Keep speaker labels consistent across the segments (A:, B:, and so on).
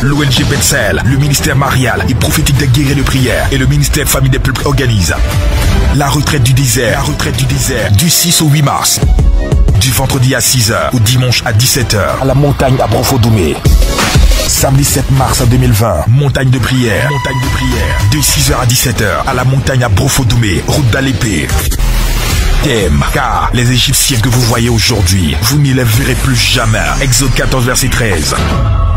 A: L'ONG Bethel, le ministère marial et prophétique des guerriers de prière et le ministère famille des peuples organisent la retraite du désert, du 6 au 8 mars. Du vendredi à 6h au dimanche à 17h à la montagne à Brofodoumé. Samedi 7 mars 2020, montagne de prière. De 6h à 17h à la montagne à Brofodoumé, route d'Alépé. Thème, car les Égyptiens que vous voyez aujourd'hui, vous n'y les verrez plus jamais. Exode 14 verset 13.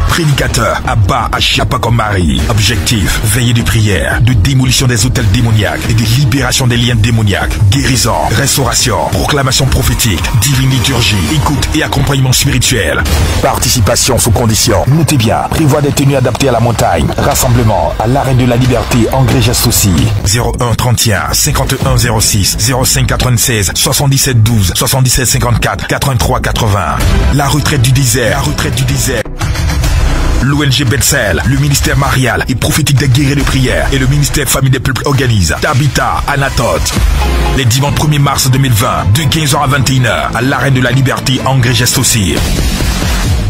A: Prédicateur, Abba Achiapa comme Marie. Objectif, veillée de prière, de démolition des hôtels démoniaques et de libération des liens démoniaques. Guérison, restauration, proclamation prophétique, divine liturgie, écoute et accompagnement spirituel. Participation sous condition. Notez bien, prévoit des tenues adaptées à la montagne. Rassemblement à l'arène de la Liberté, Angers aussi. 01 31 51 06 05 96 77 12 77 54 83 80. La retraite du désert. L'ONG Bethel, le ministère marial et prophétique des guerriers de prière et le ministère famille des peuples organisent Tabitha Anatote. Les dimanches 1er mars 2020, de 15h à 21h, à l'arène de la Liberté, Angers aussi.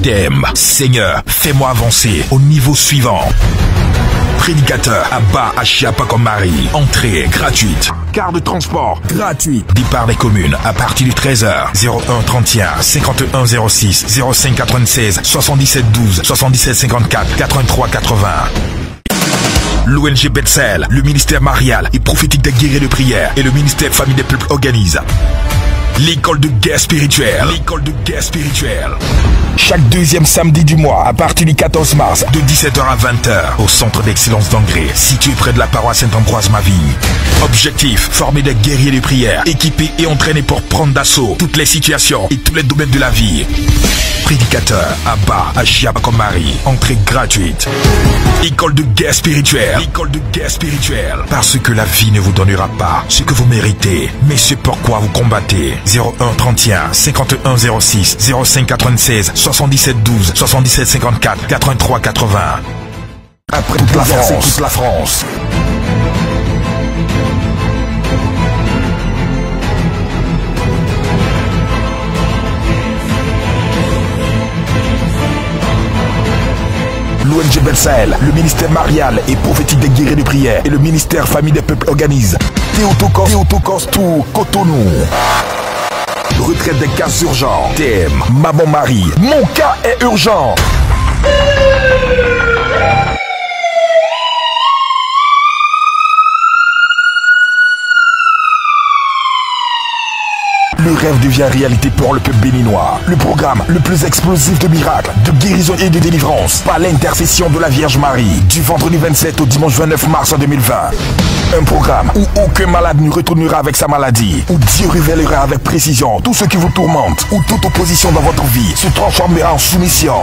A: Thème, Seigneur, fais-moi avancer au niveau suivant. Prédicateur, Abba Achiapa comme Marie. Entrée gratuite. Carte de transport gratuit. Départ des communes à partir de 13h. 01 31 51 06 05 96 77 12 77 54 83 80. L'ONG Bethel, le ministère marial et prophétique des guerriers de prière et le ministère famille des peuples organisent l'école de guerre spirituelle. Chaque deuxième samedi du mois, à partir du 14 mars, de 17h à 20h, au centre d'excellence d'Angers, situé près de la paroisse Saint-Ambroise-Mavigne. Objectif, former des guerriers de prière, équipés et entraînés pour prendre d'assaut toutes les situations et tous les domaines de la vie. Prédicateur, Abba Achiapa comme Marie. Entrée gratuite. École de guerre spirituelle. Parce que la vie ne vous donnera pas ce que vous méritez, mais c'est pourquoi vous combattez. 01 31 51 06 05 96 77 12 77 54 83 80. Après toute la France. L'ONG Bethel, le ministère marial et prophétique des guerriers de prière et le ministère famille des peuples organisent Théotokos Tour Cotonou. Retraite des cas urgents. Thème, Maman Marie. Mon cas est urgent. Le rêve devient réalité pour le peuple béninois. Le programme le plus explosif de miracles, de guérison et de délivrance par l'intercession de la Vierge Marie du vendredi 27 au dimanche 29 mars 2020. Un programme où aucun malade ne retournera avec sa maladie, où Dieu révélera avec précision tout ce qui vous tourmente, où toute opposition dans votre vie se transformera en soumission.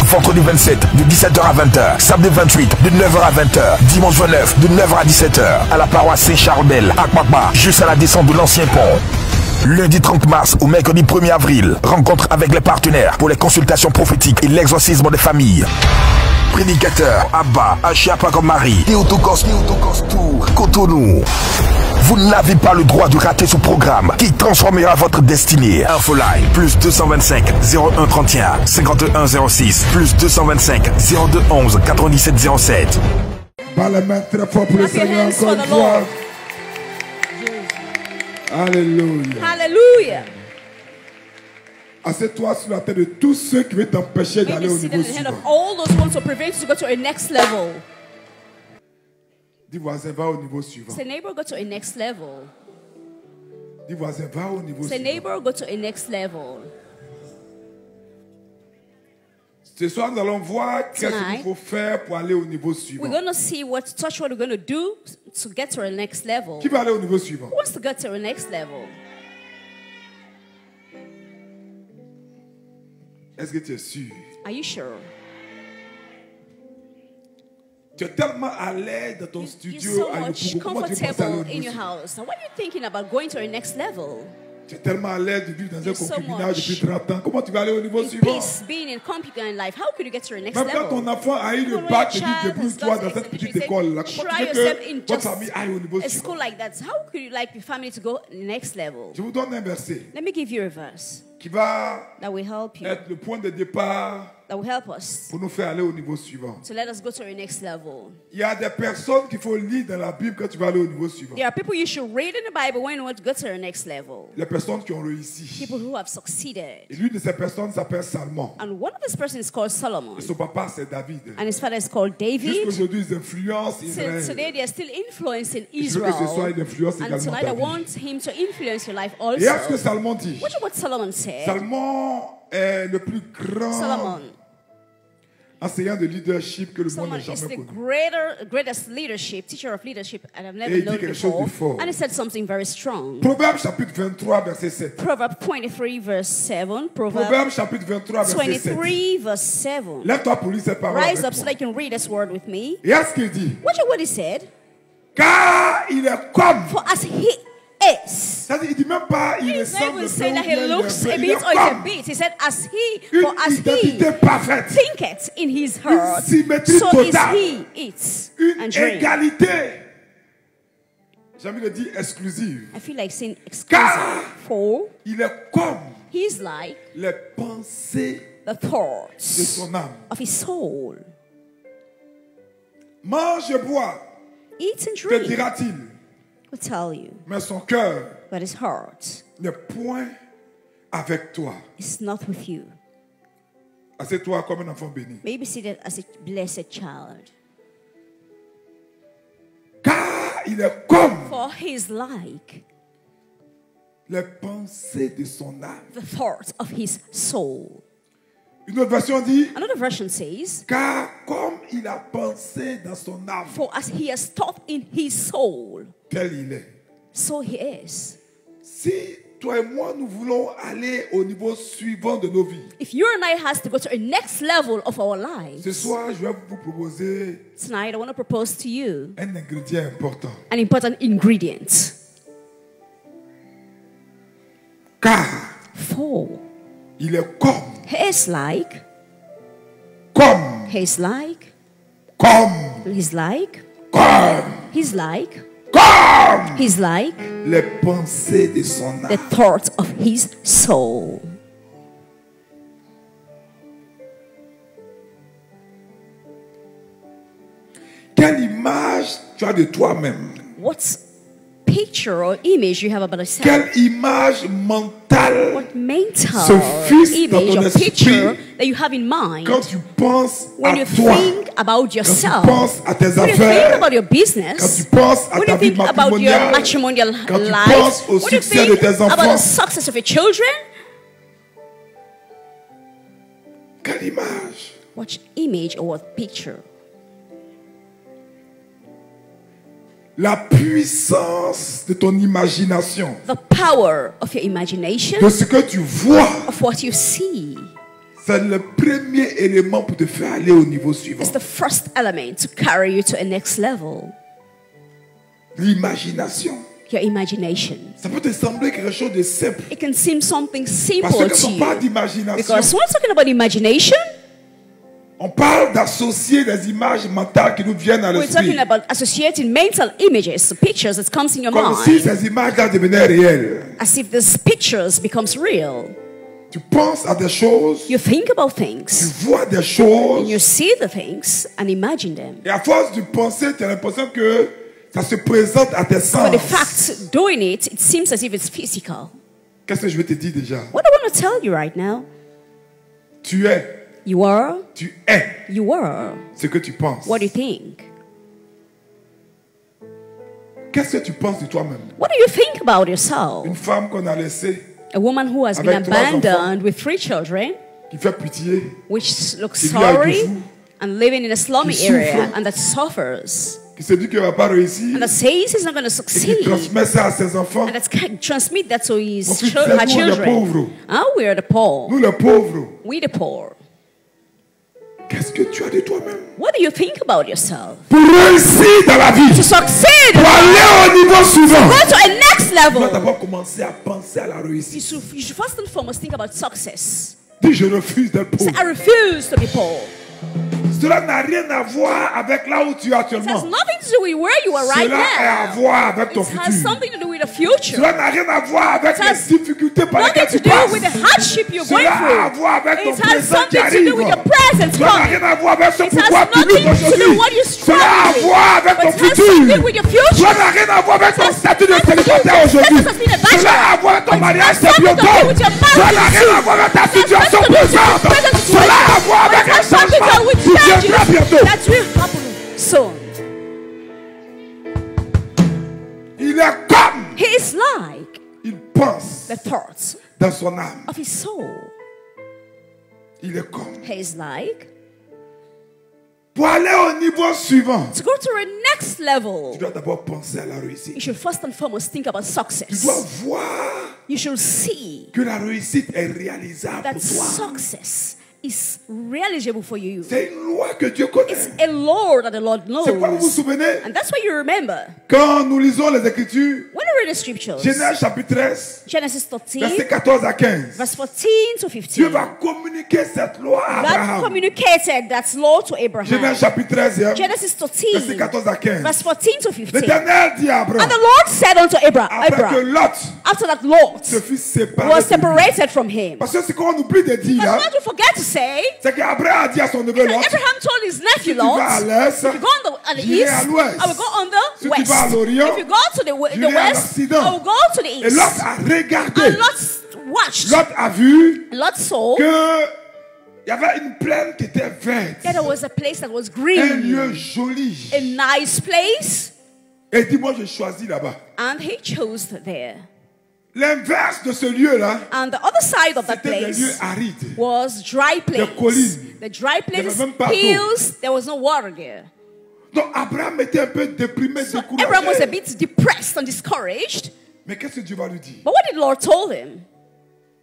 A: Vendredi 27 de 17h à 20h, samedi 28 de 9h à 20h, dimanche 29 de 9h à 17h à la paroisse Saint-Charbel à Kmakma, juste à la descente de l'ancien pont. Lundi 30 mars au mercredi 1er avril, rencontre avec les partenaires pour les consultations prophétiques et l'exorcisme des familles. Prédicateur, Abba Achiapa comme Marie, Théotokos Tour Cotonou. Vous n'avez pas le droit de rater ce programme qui transformera votre destinée. Infoline, plus 225 01 31 51 06, plus 225 02 11 97 07.
B: Par les mains très fort pour le Seigneur encore une fois.
C: Alléluia.
B: Assieds-toi sur la tête de tous ceux qui veulent t'empêcher d'aller au niveau suivant. Dis voisin, va au niveau suivant.
C: Say neighbor, go to a next level.
B: Dis voisin, va au niveau
C: Say
B: suivant.
C: neighbor, go to a next level.
B: Ce soir, nous allons voir qu'est-ce qu'il faut faire pour aller au niveau suivant.
C: We're going to see what we're going to do to get to our next level.
B: Qui va aller au niveau suivant?
C: Who wants to get to our next level?
B: Est-ce que tu es sûr?
C: Are you sure?
B: Tu es tellement à l'aise dans ton studio.
C: You're so much comfortable in your house. Now, what are you thinking about going to our next level?
B: Tu es tellement à l'aise de vivre dans un concubinage depuis 30 ans. Comment tu vas aller au niveau suivant?
C: Peace, being in concubine life. How could you get to your next
B: Même
C: level?
B: quand ton enfant a eu le bac, tu dis débrouille-toi dans cette petite école là. Comment tu veux que votre famille aille au niveau
C: a
B: suivant?
C: school like that. How could you like your family to go next level?
B: Je vous donne un verset
C: Let me give you a verse
B: qui va
C: that will help you.
B: être le point de départ
C: that will help us
B: pour nous faire aller au niveau suivant.
C: to let us go to our next level.
B: Il y a des personnes qu'il faut lire dans la Bible quand tu vas aller au niveau suivant.
C: There are people you should read in the Bible when you want to go to our next level.
B: Les personnes qui ont réussi.
C: People who have succeeded.
B: Et l'une de ces personnes s'appelle Salomon.
C: And one of this person is called Solomon.
B: Et son papa c'est David.
C: And his father is called David.
B: Jusqu'aujourd'hui, ils influencent Israël.
C: So today they are still influencing
B: Je veux que ce soit
C: Israel.
B: une influence
C: And
B: également
C: tonight
B: ta
C: I
B: vie.
C: want him to influence your life
B: Et est-ce que
C: also.
B: Salomon dit?
C: Watch what Solomon said.
B: Salomon est le plus grand
C: Solomon.
B: enseignant de leadership que le monde
C: Solomon
B: n'a
C: is
B: jamais
C: the
B: connu.
C: greatest leadership, teacher of leadership, and I've
B: Et
C: never
B: il dit
C: known
B: quelque chose
C: before.
B: de fort.
C: And he said something very strong.
B: Proverbe chapitre 23, verset 7.
C: Proverbs 23, verse 7. Proverbs
B: Proverbe chapitre 23, verset 7.
C: 23, verse 7.
B: Lève-toi pour lire cette parole
C: Rise
B: avec
C: up so
B: moi.
C: that you can read this word with me.
B: Et est-ce qu'il dit?
C: Watch what he said.
B: Car il est comme.
C: For as he is.
B: C'est-à-dire, il dit même pas il
C: He's not
B: ressemble
C: even
B: peu
C: saying
B: ou
C: that
B: bien
C: he
B: il
C: looks
B: est
C: a
B: peu. Il
C: bit
B: est
C: or a
B: comme
C: bit. He said, as he,
B: une
C: for as
B: identité
C: he
B: parfaite.
C: thinketh in his heart,
B: symétrie
C: so
B: totale.
C: is he eats
B: Une
C: and drinks.
B: égalité. J'ai envie de dire exclusive.
C: I feel like saying
B: Car
C: exclusive. For
B: il est comme
C: he's like
B: les pensées
C: the
B: de
C: thoughts
B: son âme.
C: of his soul.
B: Mange et bois,
C: Eat and
B: te
C: drink,
B: dira-t-il.
C: will tell you,
B: Mais son cœur
C: but his heart
B: n'est point avec toi.
C: is not with you.
B: Assieds-toi comme un enfant béni.
C: May you be seated as a blessed child.
B: Car il est comme
C: For he is like
B: les pensées de son âme.
C: the thoughts of his soul.
B: Une autre version dit,
C: Another version says,
B: car comme il a pensé dans son âme,
C: for as he has thought in his soul,
B: tel il est.
C: so he is.
B: Si toi et moi, nous voulons aller au niveau suivant de nos vies,
C: If you and I has to go to a next level of our lives,
B: ce soir, je vais vous proposer
C: tonight I want to propose to you
B: un ingrédient important.
C: an important ingredient.
B: Car
C: For
B: il est comme,
C: he is like,
B: comme,
C: he's like,
B: comme,
C: he's like,
B: comme,
C: he's like,
B: comme
C: he's like
B: les pensées de son
C: the
B: âme.
C: thoughts of his soul.
B: Quelle image tu as de toi-même?
C: What picture or image you have about yourself?
B: Quelle image mentale
C: What mental
B: se fixe dans
C: image
B: ton
C: or picture
B: esprit
C: that you have in mind
B: quand tu penses
C: when
B: à
C: you
B: toi?
C: think about
B: Quand tu
C: yourself?
B: penses à tes
C: When you think
B: affaires?
C: about your
B: Quand tu
C: business?
B: penses à
C: When
B: ta
C: you
B: vie
C: think about your
B: matrimoniale?
C: matrimonial
B: Quand tu
C: life?
B: penses au
C: When you
B: succès de
C: think
B: tes
C: about the
B: enfants?
C: success of your children?
B: Quelle image?
C: What image or what picture?
B: La puissance de ton imagination,
C: The power of your imagination,
B: de ce que tu vois,
C: of what you see,
B: c'est le premier élément pour te faire aller au niveau suivant.
C: is the first element to carry you to a next level.
B: L'imagination.
C: Your imagination.
B: Ça peut te sembler quelque chose de simple.
C: It can seem something
B: Parce
C: simple
B: que
C: to
B: quand on parle
C: you.
B: d'imagination,
C: Because when we're talking about imagination,
B: on parle d'associer des images mentales qui nous viennent à
C: we're talking
B: l'esprit.
C: about associating mental images, the pictures that comes in your
B: Comme si
C: mind,
B: ces images-là devenaient réelles.
C: as if these pictures becomes real.
B: Tu penses à des choses,
C: You think about
B: tu
C: things,
B: vois des
C: and
B: choses,
C: you see the things and imagine them.
B: et à force de penser, tu as l'impression que ça se présente à tes
C: But the
B: sens.
C: fact, doing it, it seems as if it's physical.
B: Qu'est-ce que je vais te dire déjà?
C: What I want to tell you right now,
B: Tu es
C: you are
B: ce que tu penses.
C: what you think.
B: Qu'est-ce que tu penses de toi-même?
C: What do you think about yourself?
B: Une femme qu'on a laissée,
C: A woman who has been
B: Avec 3
C: abandoned with 3 children,
B: qui fait pitié,
C: which looks
B: Qui vit avec
C: sorry
B: des fous.
C: and living in a slummy
B: Qui souffre.
C: area and that suffers
B: qui se dit qu'elle ne va pas réussir,
C: and that says he's not going to
B: et qui
C: succeed
B: transmet ça à ses enfants.
C: and that transmit that to
B: Mon
C: his
B: fils,
C: her
B: c'est nous les
C: children.
B: pauvres.
C: We are the poor.
B: Nous les pauvres,
C: We the poor.
B: qu'est-ce que tu as de toi-même?
C: What do you think about yourself?
B: Pour réussir dans la vie,
C: To succeed,
B: pour aller au niveau suivant,
C: go to a next
B: tu dois
C: level.
B: d'abord commencer à penser à la
C: You
B: réussite.
C: should first and foremost think about success.
B: Dis, je refuse d'être
C: Say,
B: pauvre.
C: I refuse to be poor.
B: Si Cela n'a rien à voir avec là où tu es
C: It has
B: actuellement.
C: nothing to do with where you are right
B: Cela a à
C: now.
B: voir avec ton
C: It has
B: futur.
C: something to do with the future.
B: Cela n'a rien à voir avec
C: It has
B: les difficultés par
C: Nothing
B: lesquelles
C: to
B: tu
C: do
B: passes.
C: with the hardship you're going
B: Cela a à
C: through.
B: voir avec ton
C: It has
B: présent qui
C: something to
B: arrive.
C: do with your present
B: Cela n'a
C: coming.
B: rien à voir avec ce
C: It
B: pourquoi
C: has
B: tu luttes
C: nothing to do
B: aujourd'hui.
C: with what you're
B: Cela a à
C: struggling with.
B: voir avec
C: But
B: ton
C: it has
B: futur.
C: something with your future.
B: Cela n'a rien à voir avec ton statut de
C: nothing to do
B: célibataire
C: with
B: aujourd'hui.
C: status as being a bachelor.
B: Cela a à voir avec ton
C: But it
B: mariage,
C: has
B: c'est
C: something to do
B: bientôt.
C: with your marriage
B: Cela n'a rien à
C: soon.
B: voir avec ta
C: It has
B: situation
C: nothing to do with your
B: présente.
C: present
B: Cela a à
C: situation.
B: voir
C: But
B: avec
C: it
B: un
C: has something to do
B: changement
C: with
B: qui viendra
C: changes
B: bientôt.
C: that will happen soon.
B: Il est comme,
C: He is like
B: il pense
C: the thoughts
B: dans son âme.
C: of his soul.
B: Il est comme.
C: He is like
B: Pour aller au niveau suivant,
C: to go to a next
B: tu
C: level.
B: dois d'abord penser à la
C: You
B: réussite.
C: should first and foremost think about
B: Tu
C: success.
B: dois voir
C: You should see
B: que la réussite est réalisable
C: that
B: pour toi.
C: success is realizable for you.
B: C'est une loi que Dieu connaît.
C: It's a law that the Lord
B: C'est quoi, vous vous
C: knows.
B: souvenez?
C: And that's why you remember.
B: Quand nous lisons les Écritures,
C: When you read the scriptures,
B: Genèse chapitre 13,
C: Genesis 13,
B: versets 14 à 15,
C: verse 14 to
B: Dieu
C: 15,
B: va communiquer cette loi à
C: God
B: Abraham.
C: communicated that law to Abraham.
B: Genèse chapitre 13,
C: Genesis
B: versets
C: 13,
B: 14 à 15.
C: verse 14 to 15.
B: L'Éternel dit à
C: And
B: Abraham,
C: the Lord said unto
B: après que
C: Abraham,
B: Lot
C: after that Lot
B: se fut séparé,
C: was
B: de lui.
C: separated from him.
B: Parce que ce qu'on oublie de dire,
C: But
B: là,
C: what you forget to say,
B: c'est qu'Abraham a dit à son neveu
C: that
B: Lot,
C: Abraham told his nephew
B: si tu vas à
C: Lot,
B: l'est,
C: if you go on the
B: j'irai
C: east,
B: à l'ouest.
C: I will go on the
B: Si tu vas à
C: west.
B: l'Orient,
C: If you go to the
B: j'irai à
C: west,
B: l'Occident.
C: I will go to the
B: Et
C: east.
B: Lot a regardé.
C: And Lot watched.
B: Lot a vu
C: Lot saw
B: que il y avait une plaine qui était verte.
C: that there was a place that was
B: Un
C: green,
B: lieu joli.
C: a nice place,
B: Et il dit, moi je choisis là-bas.
C: and he chose there.
B: L'inverse de ce lieu-là,
C: And the other side of that
B: c'était des lieux
C: place
B: arides.
C: was dry place.
B: collines.
C: The dry
B: Il y
C: place,
B: avait même pas d'eau.
C: hills, there was no water there.
B: Donc Abraham était un peu déprimé,
C: So Abraham was a
B: découragé.
C: bit depressed and discouraged.
B: Mais qu'est-ce que Dieu va lui dire?
C: But what did the Lord told him?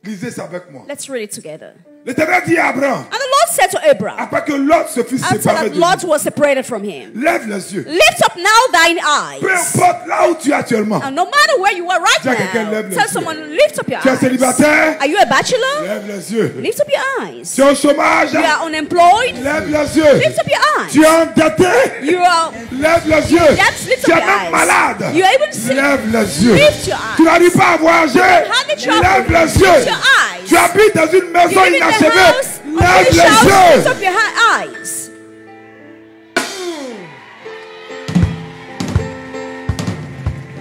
B: Lisez ça avec moi.
C: Let's read it together.
B: L'Éternel dit à Abraham,
C: And the Lord said to Abraham,
B: après que Lot se fut
C: after
B: séparé
C: that
B: de lui,
C: Lot was separated from him,
B: lève les yeux.
C: lift up now thine
B: Peu
C: eyes.
B: importe là où tu es actuellement.
C: And no matter where you are right
B: Dis à quelqu'un, lève
C: now,
B: les
C: tell
B: yeux.
C: someone, lift up your
B: Tu es
C: eyes.
B: célibataire?
C: Are you a bachelor?
B: Lève les yeux.
C: Lift up your eyes.
B: Tu es au chômage?
C: You are unemployed?
B: Lève les yeux.
C: Lift up your
B: Tu es
C: eyes.
B: endetté?
C: You are
B: Lève les yeux.
C: Yes, lift
B: Tu
C: up
B: es
C: your
B: même
C: eyes.
B: malade?
C: You are even sick.
B: Lève les yeux.
C: Lift your eyes.
B: Tu n'arrives pas à voyager?
C: had the trouble.
B: Lève les
C: Lift
B: yeux.
C: your eyes.
B: Tu habites dans une
C: You
B: maison
C: live in the
B: inachevée?
C: house,
B: Lève
C: unfinished house,
B: les
C: lift
B: yeux.
C: up your eyes.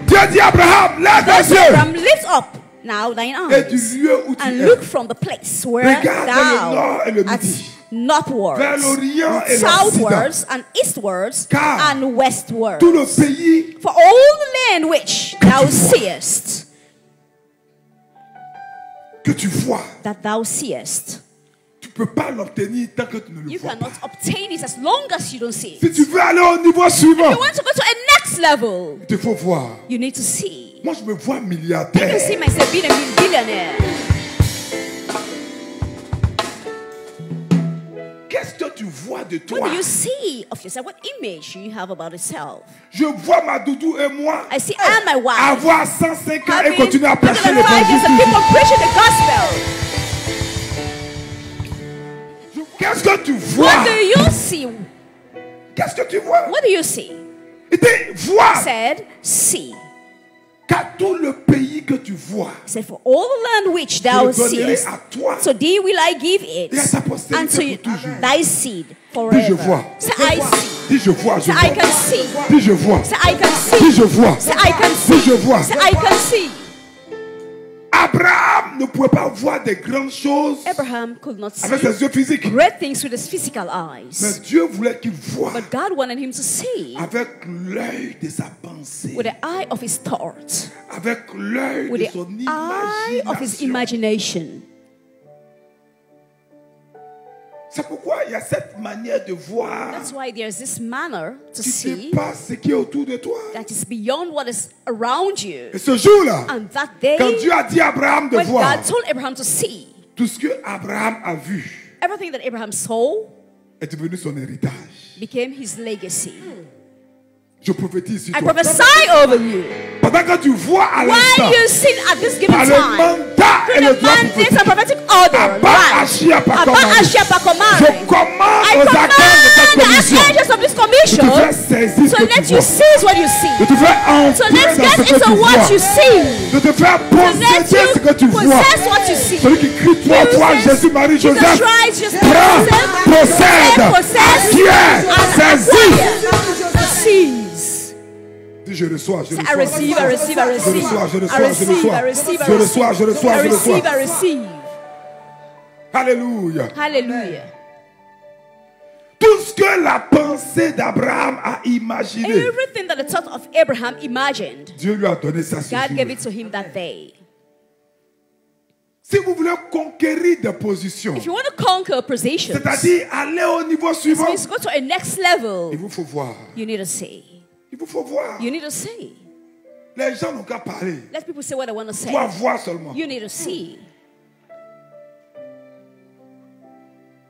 B: Dieu dit à Abraham, lève
C: God
B: les
C: said,
B: yeux.
C: Abraham, lift up now thine
B: Et du
C: eyes
B: lieu où tu
C: and
B: es,
C: look from the place where
B: Regarde le nord et le
C: thou art
B: midi.
C: northwards,
B: Vers l'Orient et
C: southwards, and eastwards,
B: Car
C: and westwards.
B: tout le pays
C: For all the land which thou
B: tu vois.
C: seest,
B: que tu vois,
C: that thou seest,
B: tu ne peux pas l'obtenir tant que tu ne le
C: you
B: vois
C: cannot
B: pas.
C: obtain it as long as you don't see
B: Si
C: it.
B: tu veux aller au niveau suivant,
C: If you want to go to a next level,
B: il te faut voir.
C: you need to see.
B: Moi, je me vois
C: I can
B: milliardaire.
C: see myself being a billionaire.
B: Qu'est-ce que tu vois de toi?
C: What do you see of yourself? What image do you have about yourself?
B: Je vois ma doudou et moi
C: I see I and my wife
B: avoir 105 ans et
C: having
B: continuer à prêcher
C: 105 years and
B: l'évangile.
C: people preaching the gospel.
B: Qu'est-ce que tu vois?
C: What do you see?
B: Qu'est-ce que tu vois?
C: What do you see?
B: Il dit, vois
C: Said, see.
B: qu'à tout le pays que tu vois,
C: Said, for all the land which
B: je
C: thou
B: le donnerai
C: seest,
B: à toi.
C: so thee will I give it
B: Et à ta postérité
C: unto
B: pour toujours.
C: thy seed
B: Dis, je
C: forever.
B: vois.
C: Say, I see.
B: Dis, je vois, je
C: Say, I
B: vois.
C: can see.
B: Dis, je vois.
C: Say, I can
B: Dis,
C: see.
B: je vois.
C: Say, I can
B: Dis, je
C: see.
B: vois.
C: Say, I can see.
B: Abraham ne pouvait pas voir des grandes choses
C: Abraham could not see
B: avec ses yeux physiques.
C: great things with his physical
B: Mais
C: eyes.
B: Dieu voulait qu'il voie
C: But God wanted him to see
B: avec l'œil de sa pensée,
C: with the eye of his thought,
B: avec l'œil
C: with
B: de
C: the
B: son
C: eye of his
B: imagination.
C: imagination.
B: C'est pourquoi il y a cette manière de voir
C: That's why there's this manner to
B: qui
C: see
B: dépasse ce qui est autour de toi.
C: that is beyond what is around you.
B: Et ce jour-là,
C: And that day,
B: quand Dieu a dit à Abraham de
C: when
B: voir
C: God told Abraham to see,
B: tout ce que Abraham a vu
C: everything that Abraham saw
B: est devenu son héritage.
C: became his legacy.
B: Je prophétise sur
C: I
B: toi.
C: prophesy over you.
B: Pendant que tu vois à
C: While
B: l'instant,
C: you sin at this given
B: par le
C: time,
B: mandat et
C: through
B: le
C: the
B: droit
C: mandates
B: prophétique,
C: and prophetic order,
B: Abba
C: right?
B: Ashia
C: Abba
B: Pakomari,
C: Ashia Pakomari.
B: je commande
C: I
B: aux archanges de cette
C: command the
B: commission
C: archangels of this
B: de te
C: commission
B: faire saisir ce
C: to
B: que tu
C: let you
B: vois,
C: seize what you
B: de
C: see.
B: te faire
C: So
B: entrer
C: let's
B: dans ce
C: get
B: que
C: into
B: tu
C: what
B: vois,
C: you see.
B: de te faire
C: To let
B: posséder ce que tu
C: you
B: vois.
C: possess what you see.
B: Celui qui crie trois fois Jésus, Marie,
C: Jesus
B: Joseph,
C: Christ, Jesus
B: prends, possède, acquiert, saisis.
C: Seize.
B: Dis je reçois, je
C: I
B: reçois.
C: receive, I receive, I receive.
B: Je reçois,
C: I receive, I receive, I
B: je reçois, je reçois,
C: I
B: je reçois.
C: receive, I receive.
B: Alléluia.
C: Hallelujah.
B: Tout ce que la pensée d'Abraham a imaginé,
C: Everything that the thought of Abraham imagined,
B: Dieu lui a donné ça ce
C: God
B: jour.
C: gave it to him that day.
B: Si vous voulez conquérir des positions,
C: If you want to conquer positions,
B: c'est-à-dire aller au niveau suivant,
C: means go to a next level,
B: il vous faut voir.
C: you need to see.
B: Il vous faut voir.
C: You need to see.
B: Les gens n'ont qu'à parler.
C: Let people say what they want to
B: Tu
C: say.
B: dois voir seulement.
C: You need to see.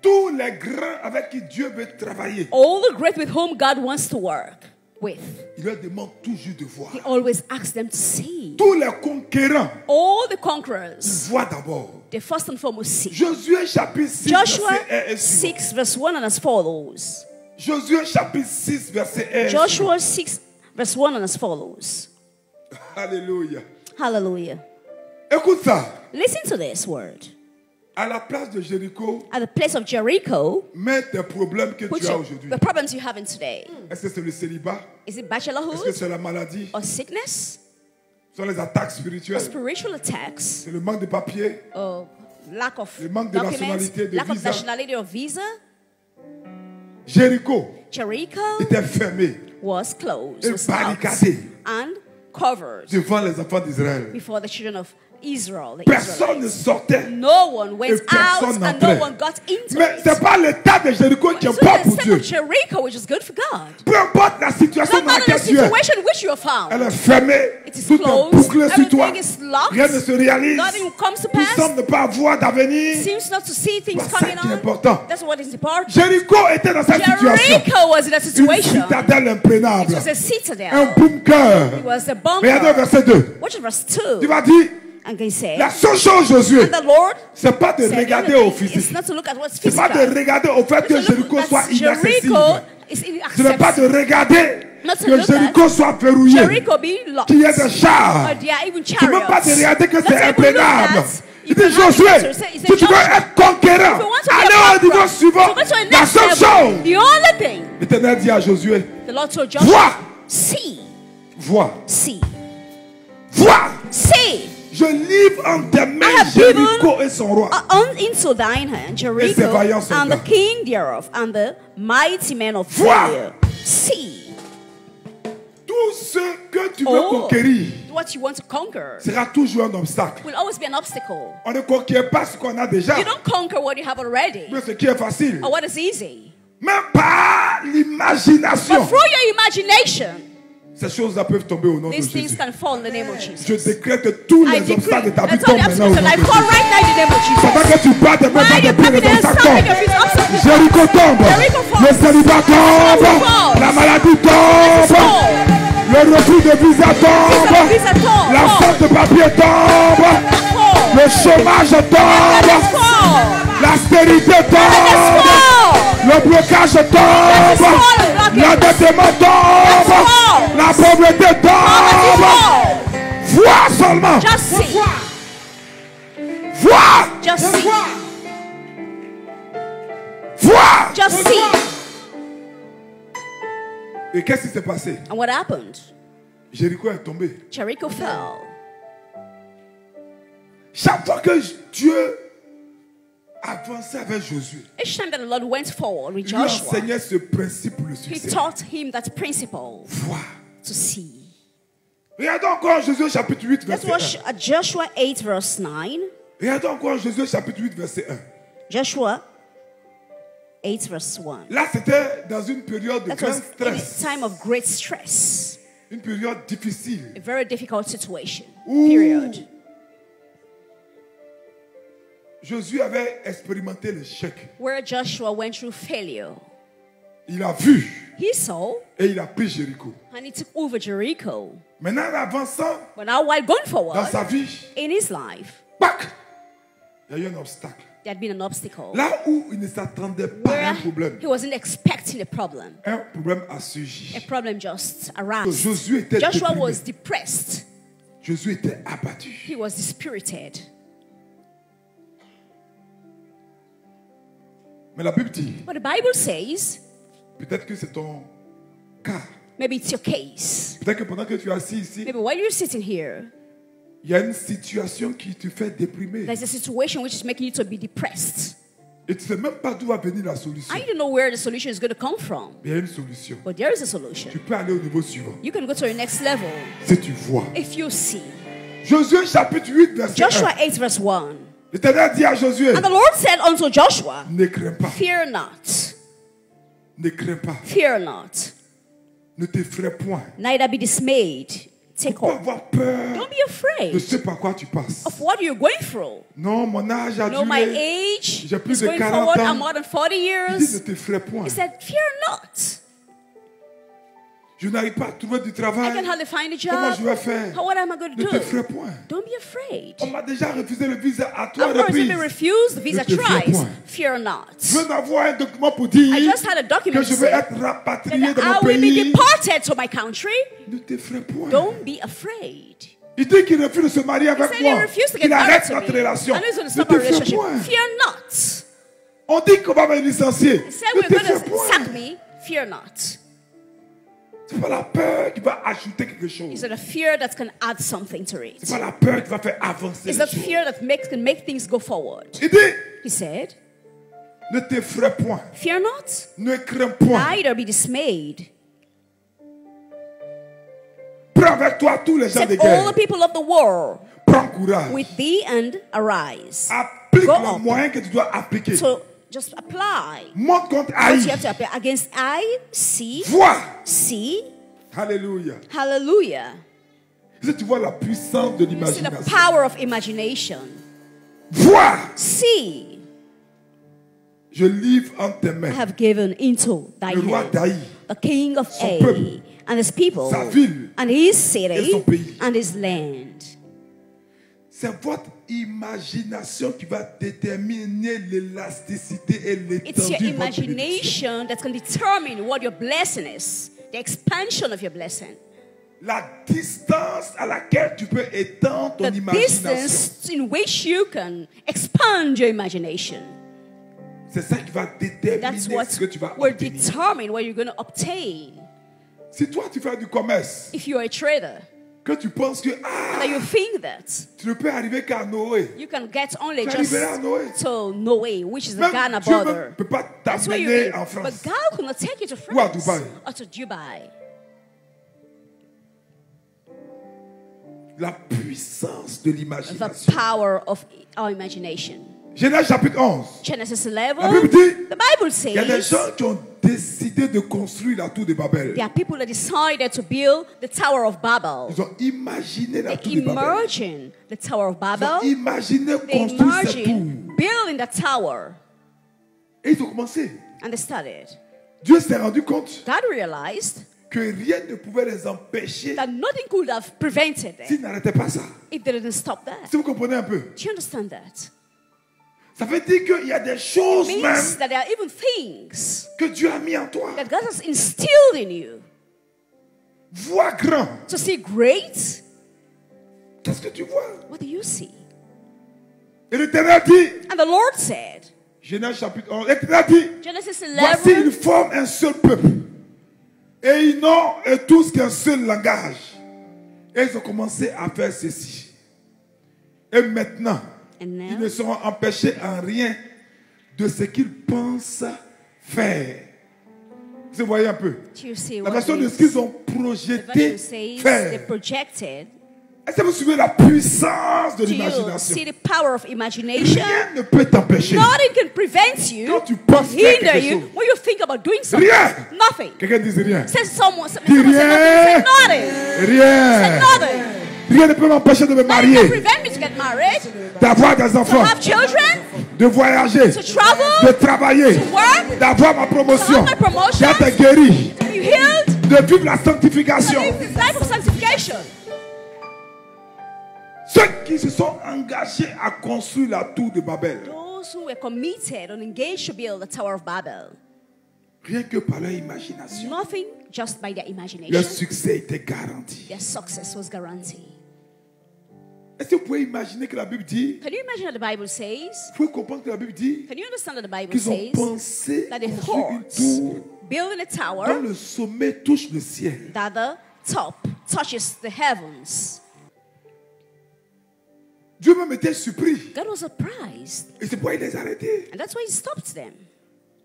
B: Tous les grands avec qui Dieu veut travailler,
C: All the great with whom God wants to work with,
B: il leur demande toujours de voir.
C: He always asks them to see.
B: Tous les conquérants,
C: All the
B: ils
C: conquerors,
B: voient d'abord.
C: they first and foremost see.
B: Josué chapitre 6,
C: Joshua
B: verset 1 et suivant.
C: 6 verse 1 and as follows.
B: Josué chapitre 6, verset 1 et
C: Joshua 6 verse 1 and as follows.
B: suivant. Alléluia.
C: Hallelujah.
B: Écoute ça.
C: Listen to this word.
B: À la place de Jéricho,
C: At the place of Jericho,
B: mets tes problèmes que
C: put
B: tu as
C: your,
B: aujourd'hui.
C: the problems you have in today.
B: Est-ce que c'est le célibat?
C: Is it
B: Est-ce que
C: bachelorhood
B: c'est la maladie?
C: or sickness
B: Ce sont les attaques
C: or
B: spirituelles?
C: spiritual attacks
B: C'est le manque de papier?
C: or lack of
B: Le manque de
C: documents,
B: nationalité, de
C: lack of
B: visa.
C: nationality or visa?
B: Jéricho
C: Jericho
B: était fermé
C: was closed,
B: et
C: was out,
B: barricadé
C: and covered
B: devant les enfants d'Israël.
C: before the children of Israel. The
B: Personne ne
C: Israelites.
B: sortait.
C: No one went
B: Et personne
C: out and
B: n'entrait.
C: no one got into
B: Mais
C: it.
B: ce n'est pas l'état de Jéricho qui
C: It's
B: est bon
C: not the
B: pour
C: state
B: Dieu.
C: of Jericho, which is good for God.
B: Peu importe la situation
C: No
B: dans
C: matter the
B: laquelle tu es,
C: situation in which you are found,
B: elle est fermée,
C: it is
B: tout est
C: closed,
B: bouclé sur toi.
C: everything is locked,
B: Rien ne se réalise.
C: nothing comes to
B: Tu
C: pass,
B: sembles ne pas avoir d'avenir.
C: seems not to see things
B: C'est ça
C: coming
B: qui est
C: on.
B: important.
C: That's what is important.
B: Jéricho était dans cette situation.
C: Jericho was in a
B: Une
C: situation.
B: citadelle
C: It
B: imprenable.
C: was a
B: Un
C: citadel.
B: bunker.
C: It was a
B: Regardez au
C: bunker.
B: verset 2.
C: Watch verse
B: Tu
C: 2.
B: vas dire,
C: And he said,
B: la seule chose, Josué,
C: and the Lord
B: c'est pas de
C: said,
B: regarder
C: "Only
B: au
C: thing
B: physique.
C: is not to look at what's
B: C'est pas
C: physical.
B: de regarder au fait que
C: It's to look
B: Jéricho
C: at
B: soit inaccessible.
C: Jericho is
B: Ce n'est pas de
C: inaccessible.
B: regarder
C: Not to
B: que
C: look
B: Jéricho soit verrouillé.
C: Jericho being locked.
B: Qu'il y ait des chars.
C: Or there are even
B: C'est même pas de
C: chariots.
B: regarder que
C: Not
B: c'est
C: to even look
B: imprenable.
C: at
B: Il dit
C: even
B: Josué,
C: answers. He
B: si
C: said,
B: tu veux
C: Joshua,
B: être conquérant,
C: if you want to be
B: allez
C: a
B: au niveau
C: conqueror,
B: suivant.
C: to go to a
B: La
C: next
B: seule
C: level,
B: chose,
C: the only thing,
B: l'Éternel dit à Josué,
C: the Lord told Joshua,
B: vois,
C: see,
B: vois,
C: see,
B: vois.
C: see.
B: Je livre en tes mains
C: I have
B: Jéricho et son roi.
C: Into thine hand Jericho
B: vaillants soldats.
C: and the king thereof and the mighty men of
B: Vois.
C: valor. See,
B: Tout ce que tu veux conquérir
C: what you want to conquer
B: sera toujours un obstacle.
C: will always be an obstacle.
B: On ne conquiert pas ce qu'on a déjà,
C: You don't conquer what you have already
B: mais ce qui est facile.
C: or what is easy.
B: Même par
C: But
B: l'imagination,
C: through your imagination,
B: ces choses-là peuvent tomber au nom de
C: these things
B: Jésus.
C: can fall in the name of Jesus.
B: Je décrète que tous
C: I
B: les
C: decree,
B: obstacles de ta vie
C: that's all
B: tombent
C: the
B: maintenant au
C: obstacles
B: nom
C: I
B: de
C: call
B: Jésus.
C: right now in the name of Jesus.
B: Pendant que tu bats tes mains
C: While
B: dans
C: you're
B: tes pieds,
C: clapping
B: les
C: hands,
B: obstacles
C: stomping
B: tombent.
C: your feet, obstacles
B: Jéricho tombe.
C: Jericho falls.
B: Le célibat tombe.
C: falls.
B: La maladie tombe.
C: fall.
B: Le refus de visa tombe.
C: Visa tombe.
B: La
C: Fall.
B: faute de papier tombe.
C: Fall.
B: Le chômage tombe.
C: Fall.
B: L'austérité tombe.
C: Fall.
B: Le blocage tombe. L'endettement tombe.
C: fall.
B: La pauvreté tombe.
C: Fall.
B: Vois seulement.
C: Just see.
B: Vois.
C: Just see.
B: Vois.
C: Just see.
B: Et qu'est-ce qui s'est passé?
C: And what happened?
B: Jéricho est tombé.
C: Jericho fell.
B: Chaque fois que Dieu avançait avec Josué,
C: Each time that the Lord went forward with
B: il lui
C: Joshua,
B: enseignait ce principe pour le
C: he
B: succès.
C: taught him that principle
B: Vois.
C: to see.
B: Regardons encore Josué chapitre 8,
C: Let's
B: verset 1.
C: watch Joshua 8 verse 9.
B: Regardons encore Josué chapitre 8, verset 1.
C: Joshua 8 verse 1.
B: Là, c'était dans une période de
C: That
B: grand
C: was in a
B: stress.
C: time of great stress.
B: Une période difficile.
C: A very difficult situation.
B: Ouh.
C: Period.
B: Josué avait expérimenté l'échec.
C: Where Joshua went through failure.
B: Il a vu
C: he saw,
B: et il a pris Jéricho.
C: and he took over Jericho.
B: Maintenant, en avançant
C: But now, while going
B: dans
C: forward
B: sa vie,
C: in his life,
B: pac, il y a eu un obstacle.
C: there had been an obstacle
B: Là où il ne s'attendait pas à
C: where
B: un problème
C: he wasn't expecting a problem.
B: a surgi.
C: A problem just arose.
B: Josué était
C: Joshua
B: déprimé.
C: was depressed.
B: Josué était abattu.
C: He was dispirited.
B: Mais la Bible dit,
C: But the Bible says,
B: peut-être que c'est ton cas.
C: maybe it's your case.
B: Peut-être que pendant que tu es assis ici,
C: Maybe while you're sitting here,
B: il y a une situation qui te fait déprimer.
C: there's a situation which is making you to be depressed.
B: Et tu ne sais même pas d'où va venir la solution.
C: I don't know where the solution is going to come from.
B: Mais il y a une solution.
C: But there is a solution.
B: Tu peux aller au niveau suivant.
C: You can go to the next level
B: Si tu vois.
C: if you see.
B: Josué chapitre 8 verset
C: Joshua
B: 1.
C: 8 verse 1.
B: L'Éternel dit à Josué,
C: And the Lord said unto Joshua,
B: ne crains pas,
C: fear not,
B: ne crains pas,
C: fear not,
B: ne t'effraie point.
C: neither be dismayed. Take
B: Faut pas
C: hope.
B: avoir peur
C: Don't be
B: de
C: afraid
B: ce par quoi tu passes.
C: of what you're going through.
B: Non, mon âge a
C: No, my
B: duré.
C: age
B: J'ai plus
C: is
B: de
C: going
B: 40
C: forward.
B: ans.
C: I'm more than 40
B: Il dit, ne
C: years.
B: t'effraie point.
C: He said, fear not.
B: Je n'arrive pas à trouver du
C: I
B: travail.
C: can hardly find a
B: Comment je
C: job.
B: vais faire?
C: What am I going to
B: Ne t'effraie
C: do?
B: point.
C: Don't be afraid.
B: On m'a déjà refusé le visa à trois
C: I've already been
B: reprises.
C: refused the visa
B: Ne t'effraie
C: twice.
B: point.
C: Fear
B: Je
C: not.
B: viens d'avoir un document pour dire
C: I just had a document
B: que
C: to
B: je vais
C: say
B: être rapatrié
C: that
B: dans
C: I
B: mon
C: will be
B: pays.
C: deported to my country.
B: Ne t'effraie point.
C: Don't be afraid.
B: Il dit qu'il refuse de se marier
C: He
B: avec
C: said he
B: moi.
C: refused to get
B: Il
C: married
B: arrête
C: to
B: notre
C: me.
B: relation.
C: And he's going to
B: Ne
C: stop our
B: t'effraie
C: relationship.
B: point.
C: Fear not.
B: On dit qu'on va me licencier.
C: He said
B: Ne
C: we're going
B: t'effraie
C: to
B: point.
C: sack me. Fear not.
B: C'est pas la peur qui va ajouter quelque chose.
C: It's not a fear that can add something to it.
B: C'est pas la peur qui va faire avancer
C: It's
B: les
C: that
B: choses.
C: fear that can make things go forward.
B: Il dit,
C: He said,
B: ne t'effraie point.
C: fear not,
B: Ne crains point.
C: neither be dismayed.
B: Prends avec toi tous les gens de
C: Said all
B: guerre.
C: the people of the world
B: Prends courage.
C: with thee and arise.
B: Applique
C: Go
B: le
C: up.
B: moyen que tu dois appliquer.
C: So just apply.
B: Monte contre
C: What you
B: Aïe.
C: have to apply against I, see,
B: Vois.
C: see,
B: Alléluia.
C: hallelujah.
B: Si tu vois la puissance de
C: See the
B: l'imagination.
C: power of imagination.
B: Vois.
C: See,
B: Je livre en tes
C: I
B: mains
C: have given into thy
B: le roi
C: hand
B: d'Aï.
C: the king of
B: Son
C: A
B: peuple,
C: and his people
B: sa ville,
C: and his
B: et
C: city
B: son pays.
C: and his land.
B: C'est votre imagination qui va déterminer l'élasticité et
C: It's your
B: l'étendue de votre bénédiction.
C: imagination that can determine what your blessing is, the expansion of your blessing,
B: La distance à laquelle tu peux étendre ton
C: the
B: imagination.
C: distance in which you can expand your imagination.
B: C'est ça qui va déterminer
C: That's
B: ce
C: what
B: que tu vas
C: will
B: obtenir.
C: determine what you're going to obtain.
B: Si toi tu fais du commerce,
C: If you're a trader,
B: que tu penses que
C: that you think that
B: tu ne peux arriver qu'à Noé.
C: you can get only
B: Tu
C: just
B: arriveras à Noé.
C: to Noé, which is the
B: Même
C: Ghana
B: Dieu ne
C: border.
B: peut pas
C: That's where you
B: t'amener
C: live.
B: en
C: But
B: France.
C: God could not take you to
B: Ou à
C: France
B: Dubaï.
C: or to Dubai.
B: La puissance de
C: The
B: l'imagination.
C: power of our imagination.
B: Genèse chapitre 11.
C: Genesis
B: La
C: 11.
B: Bible dit,
C: The Bible
B: il y a des
C: says
B: gens qui ont décidé de construire la tour de Babel.
C: there are people that decided to build the Tower of Babel.
B: Ils ont imaginé la tour
C: They
B: de Babel.
C: imagine the Tower of
B: Ils ont
C: Babel.
B: imaginé
C: They
B: construire cette tour.
C: imagine building the tower.
B: Et ils ont commencé.
C: And they started.
B: Dieu s'est rendu compte
C: God realized
B: que rien ne pouvait les empêcher
C: that nothing could have prevented them
B: s'ils n'arrêtaient pas ça.
C: if they didn't stop that.
B: Si vous comprenez un peu,
C: Do you understand that?
B: ça veut dire qu'il y a des choses
C: It means
B: même
C: that there are even things
B: que Dieu a mis en toi.
C: that God has instilled in you.
B: Vois grand.
C: To see great,
B: Qu'est-ce que tu vois?
C: what do you see?
B: Et l'Éternel dit,
C: And the Lord said,
B: Genèse chapitre 11, l'Éternel dit,
C: Genesis
B: voici, ils
C: 11,
B: forment un seul peuple. Et ils n'ont et tous qu'un seul langage. Et ils ont commencé à faire ceci. Et maintenant,
C: and
B: ils
C: now
B: ne seront empêchés en rien de ce qu'ils pensent faire. Vous voyez un peu?
C: do you see
B: La
C: what
B: version
C: it
B: de
C: is?
B: ce qu'ils ont
C: The
B: projeté
C: version says they
B: faire.
C: projected.
B: Est-ce que vous suivez la puissance de
C: Do you
B: l'imagination?
C: see the power of imagination?
B: Rien ne peut t'empêcher.
C: Nothing can prevent you,
B: Quand tu penses faire
C: hinder
B: quelque
C: you,
B: chose.
C: when you think about doing something.
B: Rien.
C: Nothing.
B: Quelqu'un dise rien.
C: Says someone say
B: Dis
C: nothing.
B: rien.
C: Say nothing.
B: Rien.
C: Say nothing.
B: Rien ne peut m'empêcher de me
C: Nothing can
B: marier,
C: prevent me to get married,
B: d'avoir des
C: to
B: enfants,
C: have children,
B: de voyager,
C: to travel,
B: de travailler,
C: to work,
B: d'avoir ma
C: to
B: promotion,
C: have my promotion,
B: d'être guéri,
C: to be you healed?
B: De vivre la sanctification.
C: Live this life of sanctification.
B: Ceux qui se sont engagés à construire la tour de Babel.
C: Those who were committed and engaged to build the Tower of Babel.
B: Rien que par leur imagination.
C: Nothing just by their
B: Leur
C: imagination.
B: succès était garanti.
C: Their success was guaranteed.
B: Est-ce que vous pouvez imaginer que la Bible dit,
C: Can you imagine what the Bible says?
B: vous pouvez comprendre que la Bible dit
C: Can you understand what the Bible
B: qu'ils ont
C: says?
B: pensé
C: That they
B: construire une
C: thought
B: tour
C: building a
B: dont
C: tower
B: le sommet touche le ciel.
C: that the top touches the heavens.
B: Dieu même était surpris.
C: God was surprised.
B: Et c'est pourquoi il les a arrêtés.
C: And that's why he stopped them.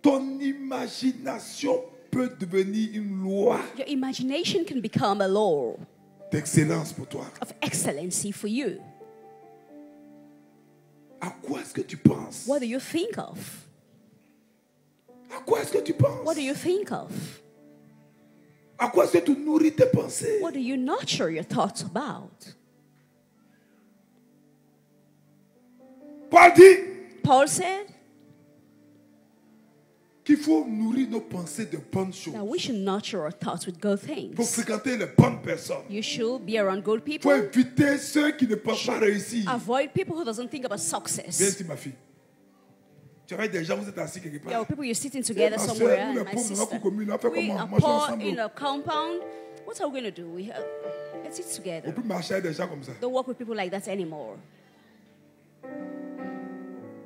B: Ton imagination peut devenir une loi
C: Your imagination can become a law
B: d'excellence pour toi.
C: of excellency for you.
B: À quoi est-ce que tu penses?
C: What do you think of?
B: À quoi est-ce que tu penses?
C: What do you think of?
B: À quoi est-ce que tu nourris tes pensées?
C: What do you nurture your thoughts about?
B: Paul dit
C: Paul said
B: qu'il faut nourrir nos pensées de bonnes choses.
C: that we should nurture our thoughts with good
B: Il faut
C: things.
B: fréquenter les bonnes personnes.
C: You should be around good
B: Il faut
C: people.
B: éviter ceux qui ne peuvent pas réussir.
C: Avoid people who doesn't think about
B: Viens
C: success.
B: ici, ma fille. Tu as des gens, vous êtes assis quelque
C: There
B: part.
C: are people you're sitting together
B: Ma soeur,
C: somewhere.
B: nous, les
C: And my
B: pauvres, on va
C: sister,
B: communier, on fait
C: we
B: comment?
C: are
B: Manger
C: poor
B: ensemble.
C: in a compound. What are we going to do? Let's sit
B: On
C: together.
B: peut marcher avec des gens comme ça.
C: Don't work with people like that anymore.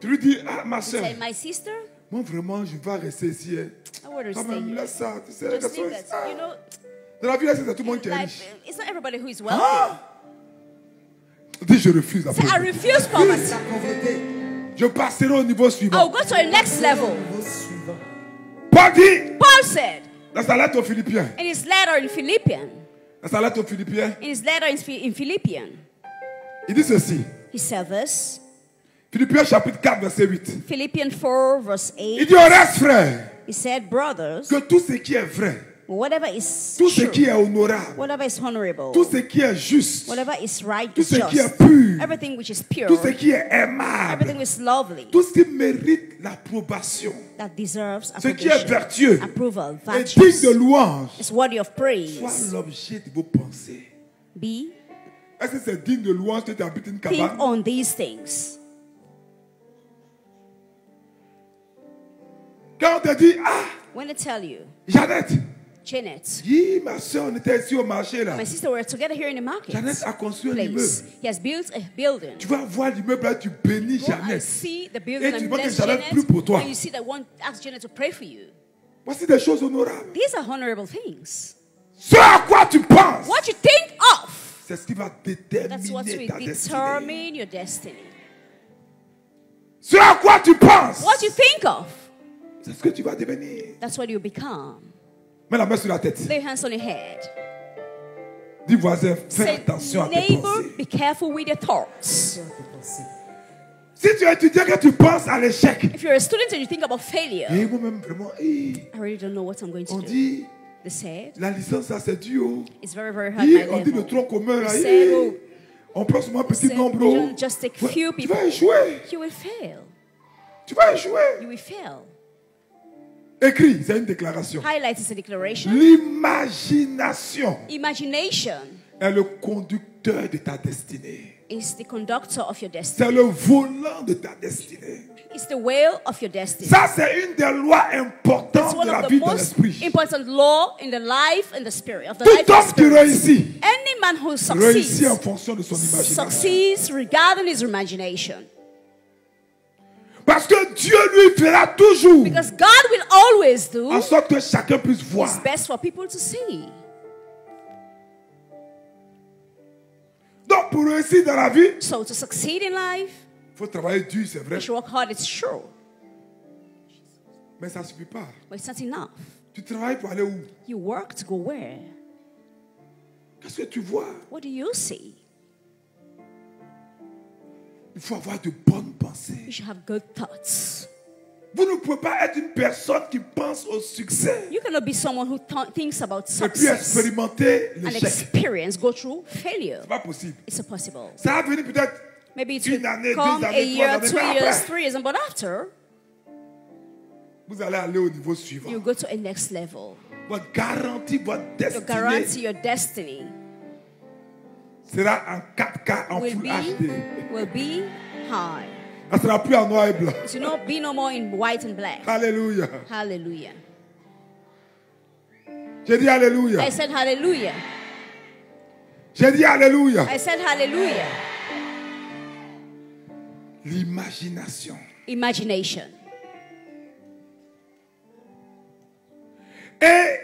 B: Tu lui dis, ah, ma soeur,
C: Say, my sister,
B: moi vraiment, je vais rester ici. Hein.
C: I want to
B: Quand
C: stay
B: même,
C: here.
B: laisse ça. Tu sais,
C: Just leave that. You know,
B: dans la vie, là, c'est tout le monde qui est
C: life,
B: riche.
C: it's not everybody who is wealthy.
B: Ah! Dis, je refuse la
C: Say, I
B: pauvreté.
C: refuse poverty.
B: Je passerai au niveau
C: I'll
B: suivant.
C: go to a next level.
B: Paul dit,
C: Paul said
B: dans sa lettre aux Philippiens,
C: in his letter in Philippians,
B: dans sa lettre aux Philippiens,
C: in Philippians,
B: il dit ceci.
C: he said this.
B: Philippiens chapitre 4, verset 8.
C: Philippians 4 verse
B: Il
C: 8.
B: dit au reste, frère,
C: He said, brothers,
B: que tout ce qui est vrai,
C: whatever is
B: tout ce
C: true,
B: qui est honorable,
C: whatever is honorable,
B: tout ce qui est juste,
C: whatever is right,
B: tout
C: is
B: ce qui est
C: just,
B: pur,
C: everything which is pure,
B: tout ce qui est aimable,
C: everything which is lovely,
B: tout ce qui mérite l'approbation,
C: that deserves
B: ce qui est vertueux
C: approval,
B: et digne de
C: virtuous,
B: louange,
C: is worthy of praise.
B: soit l'objet de vos pensées.
C: Be,
B: Est-ce que c'est digne de louange que tu habites une
C: think
B: cabane?
C: on these things.
B: Quand on te dit, ah,
C: When I tell you,
B: Jeannette,
C: Janet,
B: oui, ma soeur, on était ici au marché là.
C: my sister were together here in the
B: Jeannette
C: market
B: a construit un
C: place.
B: immeuble.
C: He has built a building.
B: Tu vas voir l'immeuble là, tu bénis
C: Go and
B: Jeannette.
C: see the
B: Et
C: building
B: tu
C: and
B: vois que
C: bless
B: Jeannette
C: Janet.
B: prie pour toi.
C: And you see that one asks Janet to pray for you.
B: Voici des choses honorables.
C: These are honorable things.
B: Ce à quoi tu penses,
C: What you think of,
B: c'est ce qui va
C: that's what
B: déterminer
C: will
B: ta destinée.
C: determine your destiny.
B: Ce à quoi tu penses,
C: What you think of,
B: c'est ce que tu vas devenir.
C: that's what you become.
B: Mets la main sur la tête.
C: Lay your hands on your head.
B: Dis voisin, fais
C: Say,
B: attention à tes
C: neighbor,
B: pensées.
C: be careful with your thoughts.
B: Si tu es étudiant que tu penses à l'échec,
C: If you're a student and you think about failure,
B: et moi-même vraiment,
C: I really don't know what I'm going
B: on
C: to do.
B: dit,
C: They said,
B: la licence ça c'est dur.
C: it's very, very hard, my
B: On dit le
C: level.
B: tronc commun là,
C: They said, oh,
B: on prend seulement un petit
C: said,
B: nombre.
C: you don't just take few
B: Tu
C: people.
B: vas échouer.
C: You will fail.
B: Tu vas échouer.
C: You will fail.
B: Écris, c'est une déclaration.
C: Highlight is a declaration.
B: L'imagination
C: Imagination
B: est le conducteur de ta destinée.
C: is the conductor of your destiny.
B: C'est le volant de ta destinée.
C: It's the wheel of your destiny.
B: Ça, c'est une des lois
C: It's
B: importantes
C: one
B: de la
C: of the
B: vie de
C: most
B: l'esprit.
C: important law in the life and the spirit of the
B: Tout
C: life and
B: homme qui
C: spirit.
B: réussit,
C: Any man who
B: réussit en
C: succeeds
B: fonction de son imagination.
C: succeeds regarding his imagination,
B: Parce que Dieu lui fera toujours
C: because God will always do
B: en sorte que chacun puisse voir.
C: It's best for people to see.
B: Donc, pour réussir dans la vie,
C: So to succeed in life,
B: il faut travailler dur, c'est vrai.
C: you should work hard, it's true.
B: Mais ça ne suffit pas.
C: But it's not enough.
B: Tu travailles pour aller où?
C: You work to go where?
B: Qu'est-ce que tu vois?
C: What do you see?
B: Il faut avoir de bonnes pensées.
C: You should have good thoughts.
B: Vous ne pouvez pas être une personne qui pense au succès
C: You cannot be someone who thinks about
B: et puis
C: success
B: expérimenter
C: and
B: l'échec.
C: experience, go through failure.
B: C'est pas possible.
C: It's impossible.
B: Ça va venir peut-être
C: Maybe it
B: une
C: will
B: année,
C: come
B: 2
C: a
B: années, 3
C: year,
B: années,
C: 2
B: mais
C: years,
B: après,
C: 3 years, but after,
B: vous allez aller au niveau suivant.
C: you go to a next level.
B: votre garantie, votre
C: Your
B: destinée
C: guarantee, your destiny
B: sera en 4K, en
C: will
B: Full HD.
C: be high.
B: Ça ne sera plus en noir et blanc.
C: It will not be no more in white and black.
B: Alléluia.
C: Hallelujah.
B: J'ai dit Alléluia.
C: I said hallelujah.
B: J'ai dit Alléluia.
C: I said hallelujah.
B: L'imagination.
C: Imagination.
B: Et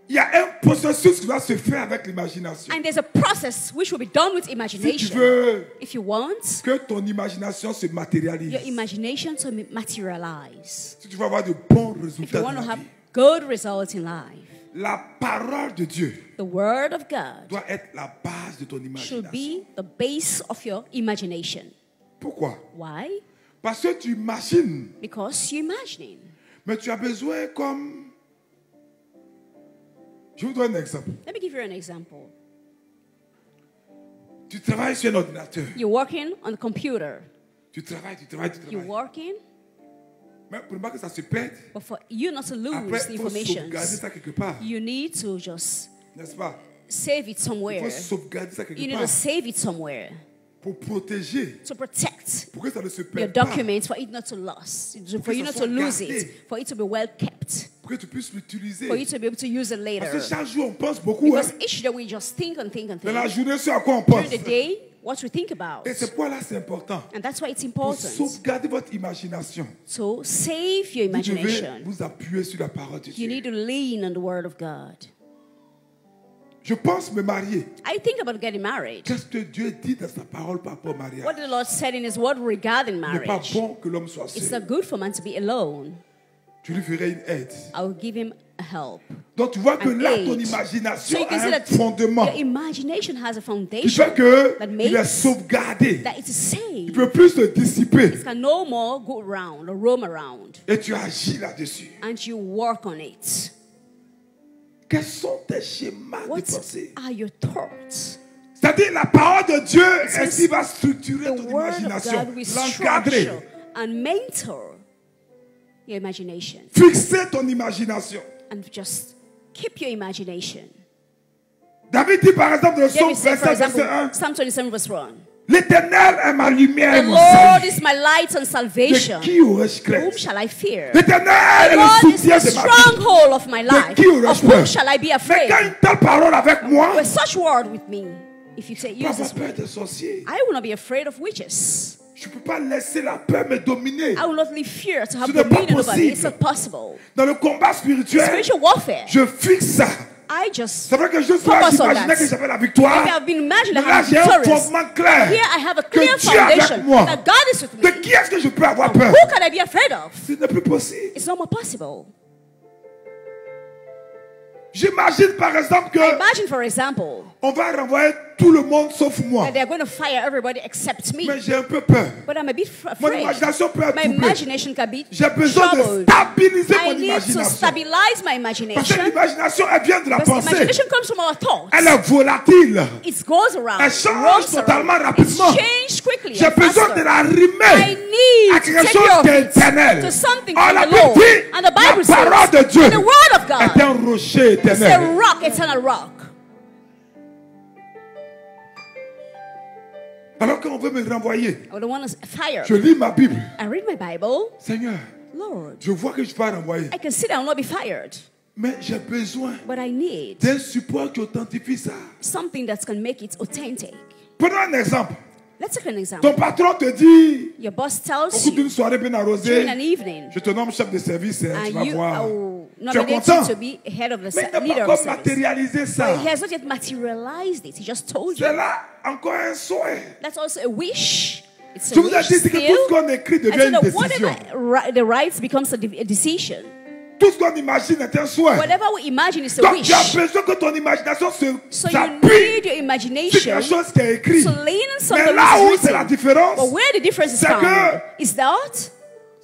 B: il y a un processus qui va se faire avec l'imagination.
C: And there's a process which will be done with
B: Si tu
C: imagination.
B: veux
C: If you want
B: que ton imagination se matérialise,
C: your imagination to materialize,
B: si tu veux avoir de bons
C: if you
B: résultats
C: want
B: dans
C: to
B: la
C: have
B: vie,
C: good results in life,
B: la parole de Dieu
C: the word of God
B: doit être la base de ton
C: should
B: imagination.
C: be the base of your imagination.
B: Pourquoi?
C: Why?
B: Parce que tu imagines,
C: Because you're imagining.
B: mais tu as besoin comme... Je vous donne un exemple.
C: Let me give you an example.
B: Tu travailles sur un ordinateur.
C: You're working on the computer.
B: Tu travailles.
C: You're working,
B: Mais pour ne pas que ça se perde,
C: but for you not to lose
B: après,
C: the
B: il faut
C: information,
B: sauvegarder ça quelque part.
C: you need to just
B: N'est-ce pas?
C: save it
B: Il
C: somewhere.
B: faut sauvegarder ça
C: You
B: quelque
C: need to
B: part
C: save it somewhere
B: pour protéger,
C: to protect
B: pour que ça ne se
C: your
B: perde pas,
C: documents, for it not to lose, for
B: que
C: you
B: ça
C: not
B: soit
C: to lose
B: gardé.
C: it, for it to be well kept,
B: pour que tu puisses l'utiliser.
C: for you to be able to use it
B: Parce que
C: later.
B: chaque jour, on pense beaucoup. Hein.
C: Because each day we just think and think and
B: Dans la
C: think.
B: journée, c'est à quoi on pense.
C: During the day, what we think about.
B: Et ce point-là, c'est important.
C: And that's why it's
B: Pour
C: important
B: sauvegarder votre imagination,
C: to save your
B: vous devez
C: imagination.
B: vous appuyer sur la parole de
C: You
B: Dieu.
C: need to lean on the word of God.
B: Je pense me marier.
C: I think about getting married.
B: Qu'est-ce que Dieu dit dans sa parole par rapport au mariage?
C: What the Lord said in His word regarding
B: Il n'est pas
C: marriage.
B: bon que l'homme soit
C: It's
B: seul.
C: not good for man to be alone.
B: Tu lui ferais une aide.
C: I will give him a help.
B: Donc tu vois que
C: An
B: là,
C: aid.
B: ton
C: So
B: imagination
C: you can
B: a
C: see
B: un
C: that
B: fondement
C: your imagination has a
B: qui
C: foundation
B: fait que
C: that
B: il est
C: makes
B: sauvegardé.
C: that it is
B: Il ne
C: saved.
B: peut plus se dissiper.
C: It can no more go around or roam around.
B: Et tu agis là-dessus.
C: And you work on it.
B: Quels sont tes schémas de
C: What
B: pensée?
C: are your thoughts?
B: C'est-à-dire la parole de Dieu,
C: It
B: ainsi
C: says
B: va structurer
C: The
B: ton
C: word of
B: imagination,
C: God will
B: l'encadrer,
C: structure and mentor your imagination.
B: fixer ton imagination.
C: And just keep your imagination.
B: David dit par exemple dans le psaume
C: David said, for
B: 27, verset 1,
C: example, Psalm 27 verse 1.
B: l'Éternel est ma lumière et
C: The
B: mon
C: Lord
B: salut.
C: is my light and
B: De
C: salvation.
B: qui aurais-je
C: Whom
B: crainte?
C: shall I fear?
B: L'Éternel est
C: The
B: le
C: Lord is
B: soutien
C: the
B: de ma vie.
C: stronghold of my life.
B: qui aurais-je
C: Of whom
B: peur?
C: shall I be
B: Mais
C: afraid?
B: quand une telle parole avec moi,
C: With such word with me, if you say
B: je ne peux
C: use
B: pas
C: this
B: avoir
C: word,
B: peur des sorciers.
C: I will not be afraid of witches.
B: Je ne peux pas laisser la peur me dominer.
C: I will not live fear to have
B: Ce n'est pas
C: dominion over me.
B: possible.
C: It's not possible.
B: Dans le combat spirituel,
C: Spiritual warfare,
B: je fixe ça.
C: I just
B: C'est vrai que je sois
C: focus on
B: j'imaginais
C: that.
B: que j'avais la victoire.
C: Maybe I've been imagining
B: Mais
C: that
B: là,
C: I'm
B: j'ai un
C: victorious.
B: fondement clair.
C: Here I have a
B: Que
C: clear
B: Dieu est avec
C: foundation
B: moi.
C: that God is with
B: De
C: me.
B: qui est-ce que je peux avoir peur?
C: Who can I be afraid of?
B: Ce n'est plus possible.
C: It's no more possible.
B: J'imagine par exemple que
C: Imagine, for example,
B: on va renvoyer tout le monde sauf moi.
C: that they're going to fire everybody except me.
B: Mais j'ai un peu peur.
C: But I'm a bit
B: Mon
C: afraid.
B: imagination peut être
C: My
B: troublée.
C: imagination can be
B: J'ai besoin de
C: troubled.
B: stabiliser
C: I
B: mon
C: need to
B: imagination.
C: stabilize my
B: Parce que
C: imagination.
B: l'imagination, elle vient de la
C: Because
B: pensée.
C: imagination comes from our thoughts.
B: Elle est volatile.
C: It goes around.
B: Elle change
C: roams
B: totalement
C: around.
B: rapidement.
C: It's changed quickly.
B: J'ai
C: and
B: besoin
C: faster.
B: de la
C: I
B: rimer
C: need
B: à
C: to
B: quelque
C: take
B: chose
C: care
B: qui
C: of
B: est
C: it
B: éternel.
C: to something
B: On
C: from
B: l'a
C: the Lord.
B: dit,
C: And the Bible
B: la parole de
C: says,
B: Dieu
C: and the word of
B: est
C: God
B: un rocher
C: is a
B: éternel.
C: rock, eternal rock.
B: Alors qu'on veut me renvoyer,
C: I don't want to fire.
B: je lis ma Bible.
C: I read my Bible.
B: Seigneur,
C: Lord,
B: je vois que je vais renvoyer.
C: I can sit down and not be fired.
B: Mais j'ai besoin
C: But I need
B: d'un support qui authentifie ça.
C: something that can make it authentic.
B: Prenons un exemple.
C: Let's take an example.
B: Ton patron te dit,
C: Your boss
B: au
C: tells
B: cours d'une
C: you
B: soirée bien
C: during
B: arrosée,
C: an evening,
B: je te nomme chef de service, hein, tu
C: and
B: vas
C: you
B: voir.
C: are
B: Tu es
C: nominated
B: content?
C: to be head of the
B: Mais il n'a
C: leader
B: pas
C: of
B: encore
C: the service.
B: matérialisé ça.
C: But he has not yet materialized it. He just told you.
B: C'est là encore un souhait.
C: That's also a wish. It's a
B: Je vous ai
C: wish
B: dit que tout
C: still.
B: ce qu'on écrit
C: I
B: devient
C: said
B: une
C: that
B: décision.
C: whatever the rights becomes a decision.
B: Tout ce qu'on imagine est un souhait.
C: Whatever we imagine is a
B: Donc
C: wish.
B: tu as besoin que ton imagination
C: So you
B: s'appuie
C: need your
B: sur
C: imagination
B: quelque chose qui est écrit.
C: to lean on something
B: Mais là où
C: which is
B: c'est la
C: written.
B: différence,
C: But where the difference is
B: c'est
C: found
B: que
C: is that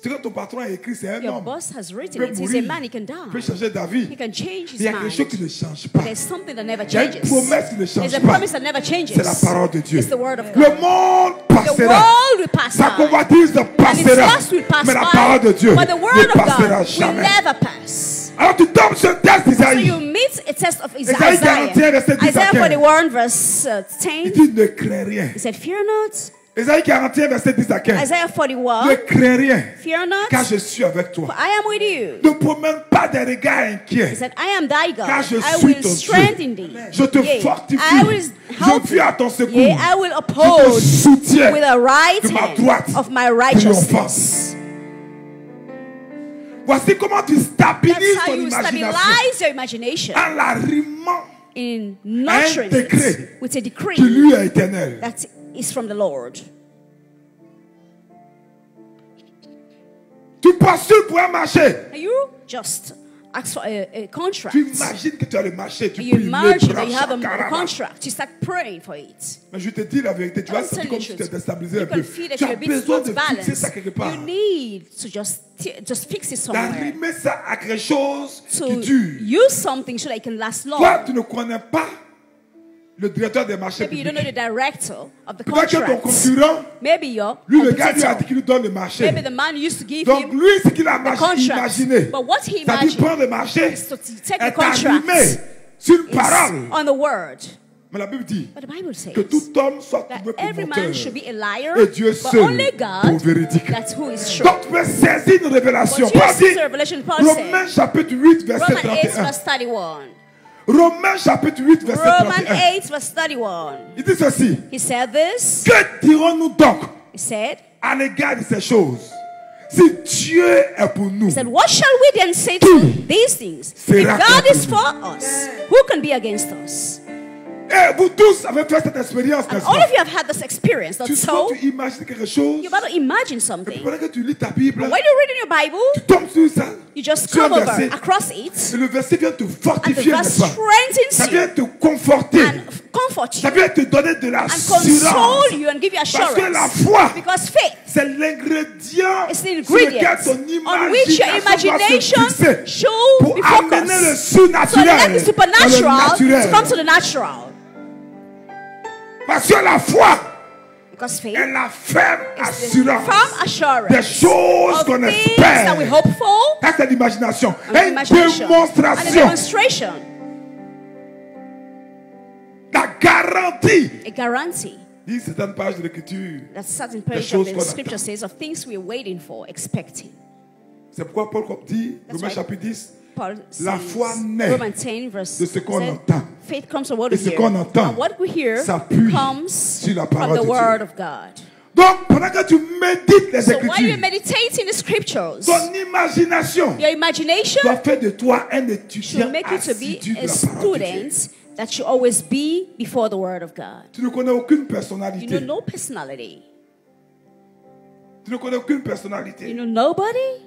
B: ce que ton patron a écrit, c'est un
C: your
B: homme.
C: boss has
B: Il
C: written
B: peut
C: it. He's a
B: mourir,
C: man, he can
B: il peut
C: die.
B: changer d'avis.
C: He can change
B: Il
C: his
B: y a quelque chose qui
C: mind.
B: ne change pas.
C: There's something that never
B: Il y a une
C: changes.
B: promesse qui ne change
C: There's a
B: pas.
C: promise that never changes.
B: C'est la parole de Dieu.
C: It's the word of
B: Le
C: God.
B: monde
C: The
B: passera.
C: world will pass
B: Sa
C: by.
B: convoitise
C: And its
B: passera.
C: lust will pass
B: Mais la
C: by.
B: parole de Dieu
C: But the
B: ne
C: word of
B: passera
C: God will
B: jamais.
C: never pass.
B: Alors tu tombes sur le test
C: So
B: d'Isaïe.
C: you meet a test of
B: Isaïe
C: Isaiah.
B: 41, verset 10 à
C: Isaiah
B: 15.
C: 41, verse
B: Il
C: 10.
B: dit ne crains rien.
C: He said, fear not.
B: Isaïe 41, verset 10 à 15.
C: Isaiah
B: Ne
C: 41,
B: crains rien,
C: fear
B: car
C: not,
B: je suis avec toi.
C: for I am with you.
B: Ne promène pas des regards
C: He
B: inquiets,
C: said, I am thy God.
B: car je
C: I
B: suis
C: will
B: ton
C: strengthen
B: Dieu.
C: thee.
B: Je te
C: Yea,
B: fortifie.
C: I will
B: Je
C: help
B: viens à
C: thee.
B: ton secours.
C: Yea, I will
B: Je te
C: uphold
B: soutiens
C: with a right
B: de ma
C: hand
B: droite
C: of my righteousness.
B: triomphante. Voici comment tu stabilises
C: That's how
B: ton
C: you
B: imagination
C: stabilize your imagination
B: en la rimant
C: in nurturing
B: décret
C: it with a
B: qui
C: decree
B: lui est éternel.
C: that is from the Lord.
B: Tu postules pour un marché.
C: You just ask for a contract.
B: Tu imagines que tu as le marché. Tu
C: You
B: pries,
C: imagine
B: le
C: that you have a
B: brach,
C: contract. You start praying for it.
B: Mais je te dis la vérité, tu vas
C: I'll
B: sentir
C: tell
B: comme
C: you
B: si
C: the
B: tu t'es
C: truth.
B: déstabilisé
C: You
B: un peu.
C: can feel that
B: Tu
C: you're
B: as
C: a bit
B: besoin
C: not
B: de fixer
C: balanced.
B: ça quelque part.
C: You need to just fix it somewhere.
B: D'arrimer ça à quelque chose qui
C: To
B: dure.
C: use something so that it can last
B: Toi,
C: long.
B: tu ne connais pas le directeur des marchés
C: Maybe you don't know
B: publics.
C: the director of the
B: Peut-être que ton
C: contract.
B: concurrent,
C: Maybe your
B: lui, le gars lui a dit
C: competitor.
B: qu'il lui donne le marché.
C: Maybe the man used to give
B: Donc
C: him
B: lui, ce qu'il a
C: the contract.
B: imaginé,
C: But what he
B: ça dit
C: imagined
B: prendre le marché,
C: is to take the
B: est
C: contract
B: arrimé sur une
C: is
B: parole.
C: on the word.
B: Mais la Bible dit
C: But the Bible says
B: que tout homme soit
C: that
B: trouvé pour
C: every
B: menteur.
C: man should be a liar,
B: Et Dieu
C: but
B: seul
C: only
B: pour
C: God,
B: véridique.
C: that's who is true.
B: Donc tu peux saisir une révélation.
C: But you
B: Paul
C: see
B: dit,
C: the revelation Paul
B: Romains
C: said,
B: chapitre 8, verset
C: Romans 8
B: 31.
C: verse 31.
B: Romains chapitre 8, verset
C: Romans
B: 31.
C: 8 verse 31.
B: Il dit ceci.
C: He said this.
B: Que dirons-nous donc
C: He said,
B: à l'égard de ces choses? Si Dieu est pour nous,
C: he said, what shall we then say to these things? If
B: sera
C: God
B: contre
C: is
B: nous.
C: for us, who can be against us?
B: et vous tous avez fait cette expérience,
C: And
B: n'est-ce
C: all
B: pas?
C: of you have had this experience.
B: Tu,
C: Not
B: quand
C: so,
B: tu imagines quelque chose,
C: you're about to imagine something.
B: pendant que tu lis ta Bible,
C: And when you read in your Bible,
B: tu tombes sur ça.
C: you just
B: sur un
C: come over
B: verset,
C: across it,
B: et le verset vient te
C: and the
B: fortifier,
C: verse
B: n'est-ce pas? Ça
C: strengthens
B: vient
C: you
B: te conforter.
C: and comfort
B: Ça
C: you
B: vient te donner de
C: and
B: l'assurance.
C: console you and give you
B: Parce que la
C: assurance.
B: foi,
C: Because faith
B: c'est l'ingrédient
C: is the
B: sur lequel
C: ingredient
B: ton
C: on which your
B: imagination doit se
C: imagination
B: fixer
C: should
B: pour
C: be
B: amener le
C: focused. So let
B: surnaturel
C: the supernatural
B: dans le naturel.
C: to come to the natural.
B: Parce que la foi
C: Because faith
B: est la ferme
C: is the
B: assurance
C: firm assurance
B: des choses
C: of
B: qu'on
C: things that we
B: espère.
C: hope for
B: Ça, c'est l'imagination.
C: and
B: Et une
C: imagination and a
B: démonstration,
C: demonstration,
B: la garantie.
C: a guarantee.
B: Dit certaines pages de l'écriture.
C: That certain page
B: choses
C: of
B: qu'on
C: the
B: attend.
C: scripture says of things we're waiting for, expecting.
B: C'est pourquoi Paul dit,
C: That's
B: Romains
C: why
B: chapitre 10,
C: Paul
B: La
C: says,
B: foi naît
C: Romans 10 verse
B: de ce qu'on
C: said,
B: entend.
C: faith comes from what
B: Et
C: we
B: ce
C: hear.
B: qu'on entend
C: And what we hear
B: s'appuie
C: comes
B: sur la
C: from
B: parole
C: the
B: de
C: word
B: Dieu.
C: of God.
B: Donc, pendant que tu médites les
C: So while you're
B: écritures,
C: meditating the scriptures,
B: ton imagination
C: your imagination
B: doit faire de toi un étudiant
C: should make you to be
B: assidu de
C: a
B: la parole de Dieu.
C: student that should always be before the word of God.
B: Tu ne connais aucune
C: You
B: personnalité.
C: know no personality.
B: Tu ne connais aucune
C: You
B: personnalité.
C: know nobody.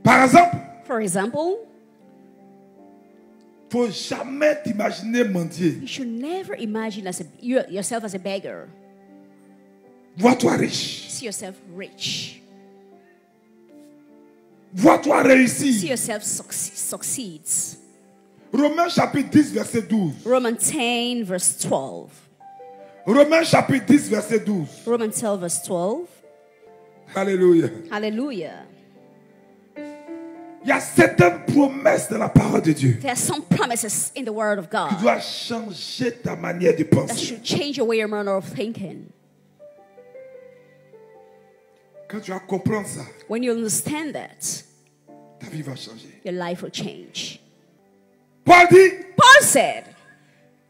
B: Par exemple,
C: For example,
B: il ne faut jamais t'imaginer mendier.
C: you should never imagine yourself as a beggar.
B: Vois-toi riche.
C: See yourself rich.
B: Vois-toi
C: See
B: réussir.
C: yourself succeeds.
B: Romains chapitre 10, verset 12.
C: Romans 10 verse 12.
B: Romains chapitre 10, verset 12.
C: Romans 12 verse 12.
B: Alléluia.
C: Hallelujah.
B: Il y a certaines promesses dans la parole de Dieu
C: There are some promises in the word of
B: qui
C: God
B: doivent changer ta manière de
C: that
B: penser.
C: should change your manner of thinking.
B: Quand tu vas comprendre ça,
C: When you understand that,
B: ta vie va changer.
C: your life will change.
B: Paul dit,
C: Paul said,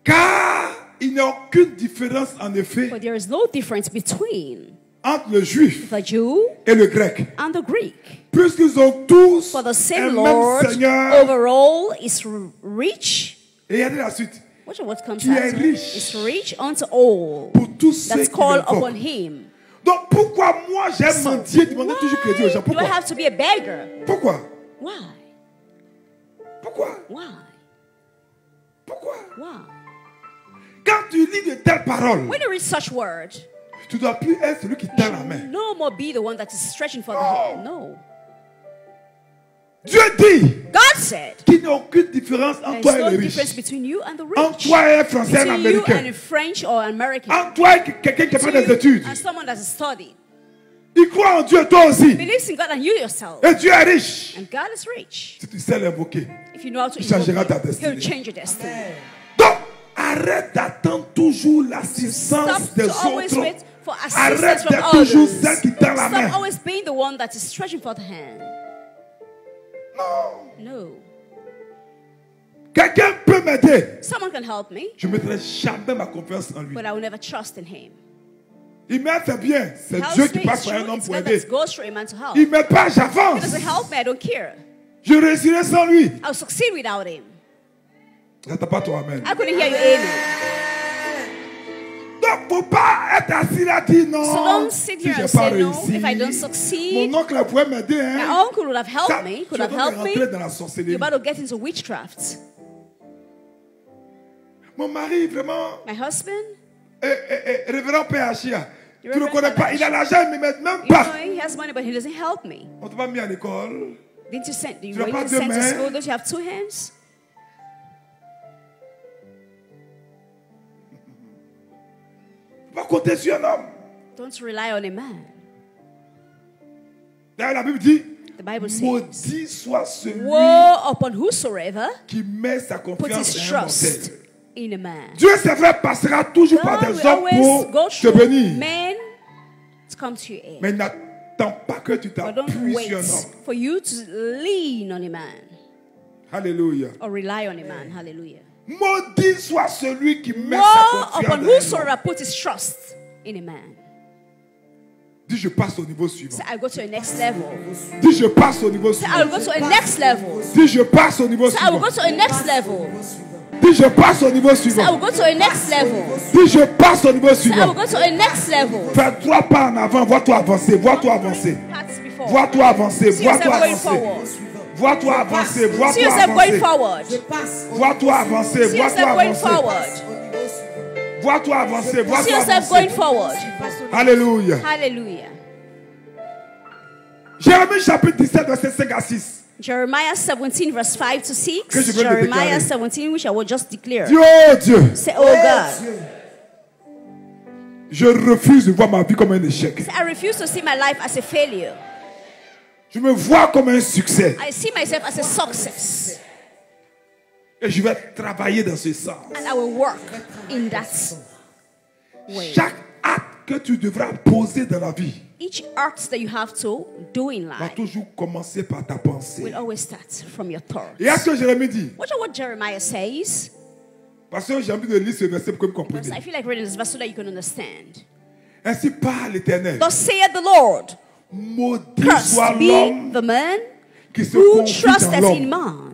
B: car il n'y a aucune différence en effet
C: but there is no difference between
B: entre le juif
C: the Jew
B: et le grec,
C: and the Greek.
B: puisqu'ils ont tous
C: For the
B: un
C: same
B: même
C: Lord
B: Seigneur.
C: overall is rich.
B: Et regardez la suite.
C: Watch what comes
B: Qui est
C: after.
B: riche.
C: Is rich unto all
B: Pour tous ceux
C: that's
B: qui
C: called upon
B: l'invoquent.
C: him.
B: Donc pourquoi moi j'aime
C: So,
B: mendier, demander toujours crédit aux gens?
C: why do I
B: Pourquoi?
C: have to be a beggar?
B: Pourquoi?
C: Why?
B: Pourquoi?
C: Why?
B: Pourquoi?
C: Why?
B: Quand tu lis de telles paroles,
C: When you read such word,
B: tu ne dois plus être celui qui
C: you
B: tend la
C: should
B: main.
C: no more be the one that is stretching for the hand. No.
B: Dieu dit
C: God said,
B: qu'il n'y a aucune différence entre
C: there's
B: toi et
C: no
B: le
C: difference
B: riche.
C: between you and the
B: Entre
C: rich.
B: toi et un Français, un
C: Between you and
B: Américain.
C: a French or American.
B: Entre toi et quelqu'un qui a fait
C: Between
B: des études.
C: you and someone that has studied.
B: Il croit en Dieu, toi aussi.
C: believes in God and you yourself.
B: Et Dieu est riche.
C: And God is rich.
B: Si tu sais l'invoquer.
C: If you know how to
B: Il changera
C: invoke
B: ta
C: him,
B: destinée.
C: he'll change your destiny.
B: Donc, arrête d'attendre toujours l'assistance
C: Stop
B: des
C: to always
B: autres.
C: wait for
B: Arrête
C: assistance from
B: d'être toujours
C: others.
B: celle qui tend la main.
C: Stop always being the one that is stretching for the hand.
B: Non.
C: No.
B: Quelqu'un peut m'aider.
C: Someone can help me,
B: Je ne mettrai jamais ma confiance en lui.
C: but I will never trust in him.
B: Il m'aide, c'est bien. C'est
C: Helps
B: Dieu qui
C: me,
B: passe
C: it's
B: par un
C: true.
B: homme
C: It's
B: pour
C: God
B: aider.
C: that goes through a man to help.
B: Il ne m'aide pas,
C: He
B: j'avance.
C: doesn't help me, I don't care.
B: Je réussirai sans lui.
C: I'll succeed without him.
B: J'attends pas ton amen.
C: I couldn't hear you amen.
B: Donc, faut pas être assis là dire non.
C: So don't sit
B: Si
C: here
B: j'ai
C: and
B: pas
C: say no
B: réussi.
C: if I don't succeed.
B: Mon oncle pouvait m'aider.
C: My
B: Hein.
C: uncle would have helped me, could have helped
B: rentrer dans
C: me.
B: la sorcellerie.
C: You're about to get into witchcraft.
B: Mon mari, vraiment,
C: My husband,
B: révérend PHIA. Tu ne le
C: Reverend
B: connais pas.
C: PHIA.
B: Il a l'argent, il ne m'aide même
C: you
B: pas.
C: know, he has money, but he doesn't help me.
B: On ne t'a pas mis à l'école.
C: Didn't you send?
B: Tu
C: Were
B: n'as
C: you
B: pas
C: sent
B: deux
C: to
B: mains.
C: school? Don't you have two hands?
B: Tu ne peux pas compter sur un homme.
C: Don't rely on a man.
B: D'ailleurs, la Bible dit,
C: The Bible says,
B: maudit soit celui
C: "Woe upon whosoever
B: qui met sa
C: puts
B: confiance
C: his
B: en un
C: trust
B: mortel.
C: in a man."
B: Dieu, c'est vrai, passera toujours par
C: God
B: des
C: will
B: hommes
C: always go
B: pour te
C: through
B: bénir.
C: men to come to your aid.
B: Mais n'attends pas que tu
C: But don't
B: t'appuies
C: wait
B: sur un homme.
C: for you to lean on a man
B: Alléluia.
C: or rely on a man. Hallelujah.
B: Maudit soit celui qui met
C: Woe
B: sa
C: upon
B: confiance en un homme.
C: whosoever puts his trust in a man.
B: Dis, je passe au niveau suivant.
C: So I go to a next level.
B: Dis, je passe au niveau
C: So I will
B: suivant.
C: go to a next level.
B: Dis, je passe au niveau
C: So I will
B: suivant.
C: go to a next level.
B: Dis, je passe au niveau
C: So I will
B: suivant.
C: go to a next level.
B: Dis, je passe au niveau
C: So I will
B: suivant.
C: go to a next level.
B: Fais 3 pas en avant, vois-toi avancer, vois-toi avancer.
C: Paths before.
B: Vois-toi avancer,
C: See
B: vois-toi
C: yourself going
B: avancer.
C: forward.
B: Vois-toi avancer,
C: See
B: vois-toi
C: yourself going
B: avancer.
C: forward.
B: Vois-toi avancer,
C: See
B: vois-toi
C: yourself going
B: avancer.
C: forward.
B: Vois-toi avancer,
C: See
B: vois-toi
C: yourself going
B: avancer.
C: forward.
B: Alléluia.
C: Hallelujah.
B: Jérémie chapitre 17, verset 5 à 6.
C: Jeremiah 17, verse 5 to 6.
B: Que je veux le
C: Jeremiah
B: déclarer.
C: 17, which I will just declare.
B: Dieu, oh Dieu,
C: Say, oh God.
B: je refuse de voir ma vie comme un échec.
C: Say, I refuse to see my life as a failure.
B: Je me vois comme un succès.
C: I see myself as a success.
B: Et je vais travailler dans ce sens.
C: And I will work in that way.
B: Chaque acte que tu devras poser dans la vie
C: Each act that you have to do in
B: va
C: life
B: toujours commencer par ta pensée.
C: will always start from your thoughts.
B: Et à ce que Jérémie dit,
C: Watch out what Jeremiah says.
B: parce que j'ai envie de lire ce verset pour que vous
C: Because I
B: compreniez.
C: feel like reading this verse so that you can understand.
B: Ainsi parle l'Éternel.
C: Thus saith the Lord,
B: Maudit soit
C: cursed be
B: l'homme
C: the man
B: qui se
C: who
B: confie
C: trusteth
B: dans
C: in
B: l'homme.
C: man.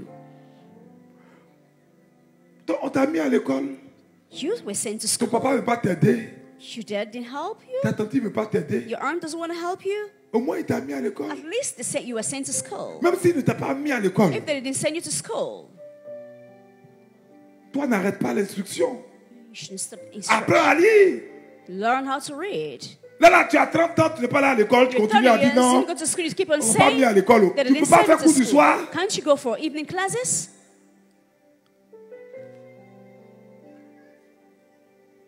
B: Donc, on t'a mis à l'école.
C: You were sent to
B: Ton
C: school.
B: papa ne veut pas t'aider.
C: Your dad didn't help you.
B: Ta tante ne veut pas t'aider.
C: Your aunt doesn't want to help you.
B: Au moins, il t'a mis à l'école.
C: At least they said you were sent to school.
B: Même s'il ne t'a pas mis à l'école,
C: If they didn't send you to school,
B: toi, n'arrête pas l'instruction.
C: you shouldn't stop instruction.
B: Apprends à lire.
C: Learn how to read.
B: Là, tu as 30 ans, tu n'es pas là à l'école, tu
C: You're 30
B: continues à dire
C: years, you
B: non.
C: go to school, you keep on
B: On m'a pas mis à
C: saying
B: l'école.
C: that
B: Tu
C: they
B: ne peux
C: didn't
B: pas
C: send
B: faire
C: you
B: cours
C: to
B: du
C: school.
B: soir.
C: Can't you go for evening classes?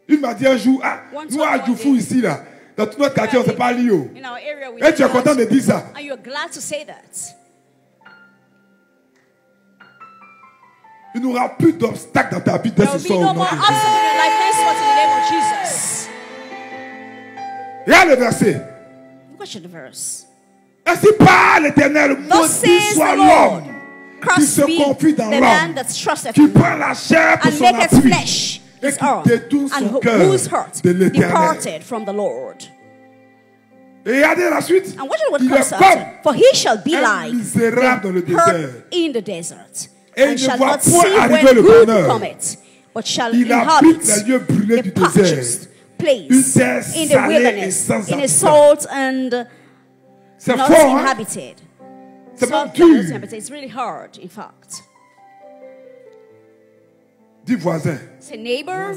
B: Il m'a dit un jour, ah,
C: One
B: nous à
C: time, one
B: Djoufou
C: day.
B: ici, là, dans tout notre quartier, on ne sait pas lire.
C: In our area, we
B: Et tu es
C: know
B: content
C: how
B: de
C: to-
B: dire ça.
C: And you're glad to say that.
B: Il n'y aura plus d'obstacles dans ta vie dès
C: There
B: ce
C: will be
B: soir.
C: no
B: au nom
C: more
B: de
C: obstacles in
B: Jésus.
C: your life henceforth in the name of Jesus.
B: Regarde le verset.
C: Look at the verse.
B: Ainsi parle l'Éternel,
C: Thus
B: maudit
C: says
B: soit
C: the Lord,
B: l'homme qui
C: cursed
B: se
C: be
B: confie dans
C: the man
B: l'homme,
C: that trusteth
B: qui
C: in
B: prend
C: man,
B: la chair pour
C: and
B: son
C: maketh
B: appui
C: flesh
B: et
C: his
B: qui
C: arm,
B: détourne
C: and
B: son cœur
C: whose heart
B: de l'Éternel.
C: departed from the Lord.
B: Et regardez la suite.
C: And watch what
B: Il
C: comes
B: est
C: after.
B: comme
C: For he shall be
B: un
C: like
B: misérable dans le
C: the
B: désert.
C: herd in the desert,
B: Et il
C: and
B: ne
C: shall
B: voit
C: not see
B: point arriver
C: when
B: le
C: good
B: bonheur.
C: cometh, but shall
B: Il
C: inhabit
B: habite les lieux brûlés
C: a
B: du
C: purchased
B: désert.
C: place
B: Une terre
C: in the
B: salée et
C: wilderness,
B: sans
C: in a
B: habitant.
C: salt and
B: C'est
C: not
B: fort, hein?
C: inhabited.
B: C'est même
C: Salt and not
B: dur.
C: inhabited. It's really hard, in fact.
B: Dis voisin.
C: Say neighbor.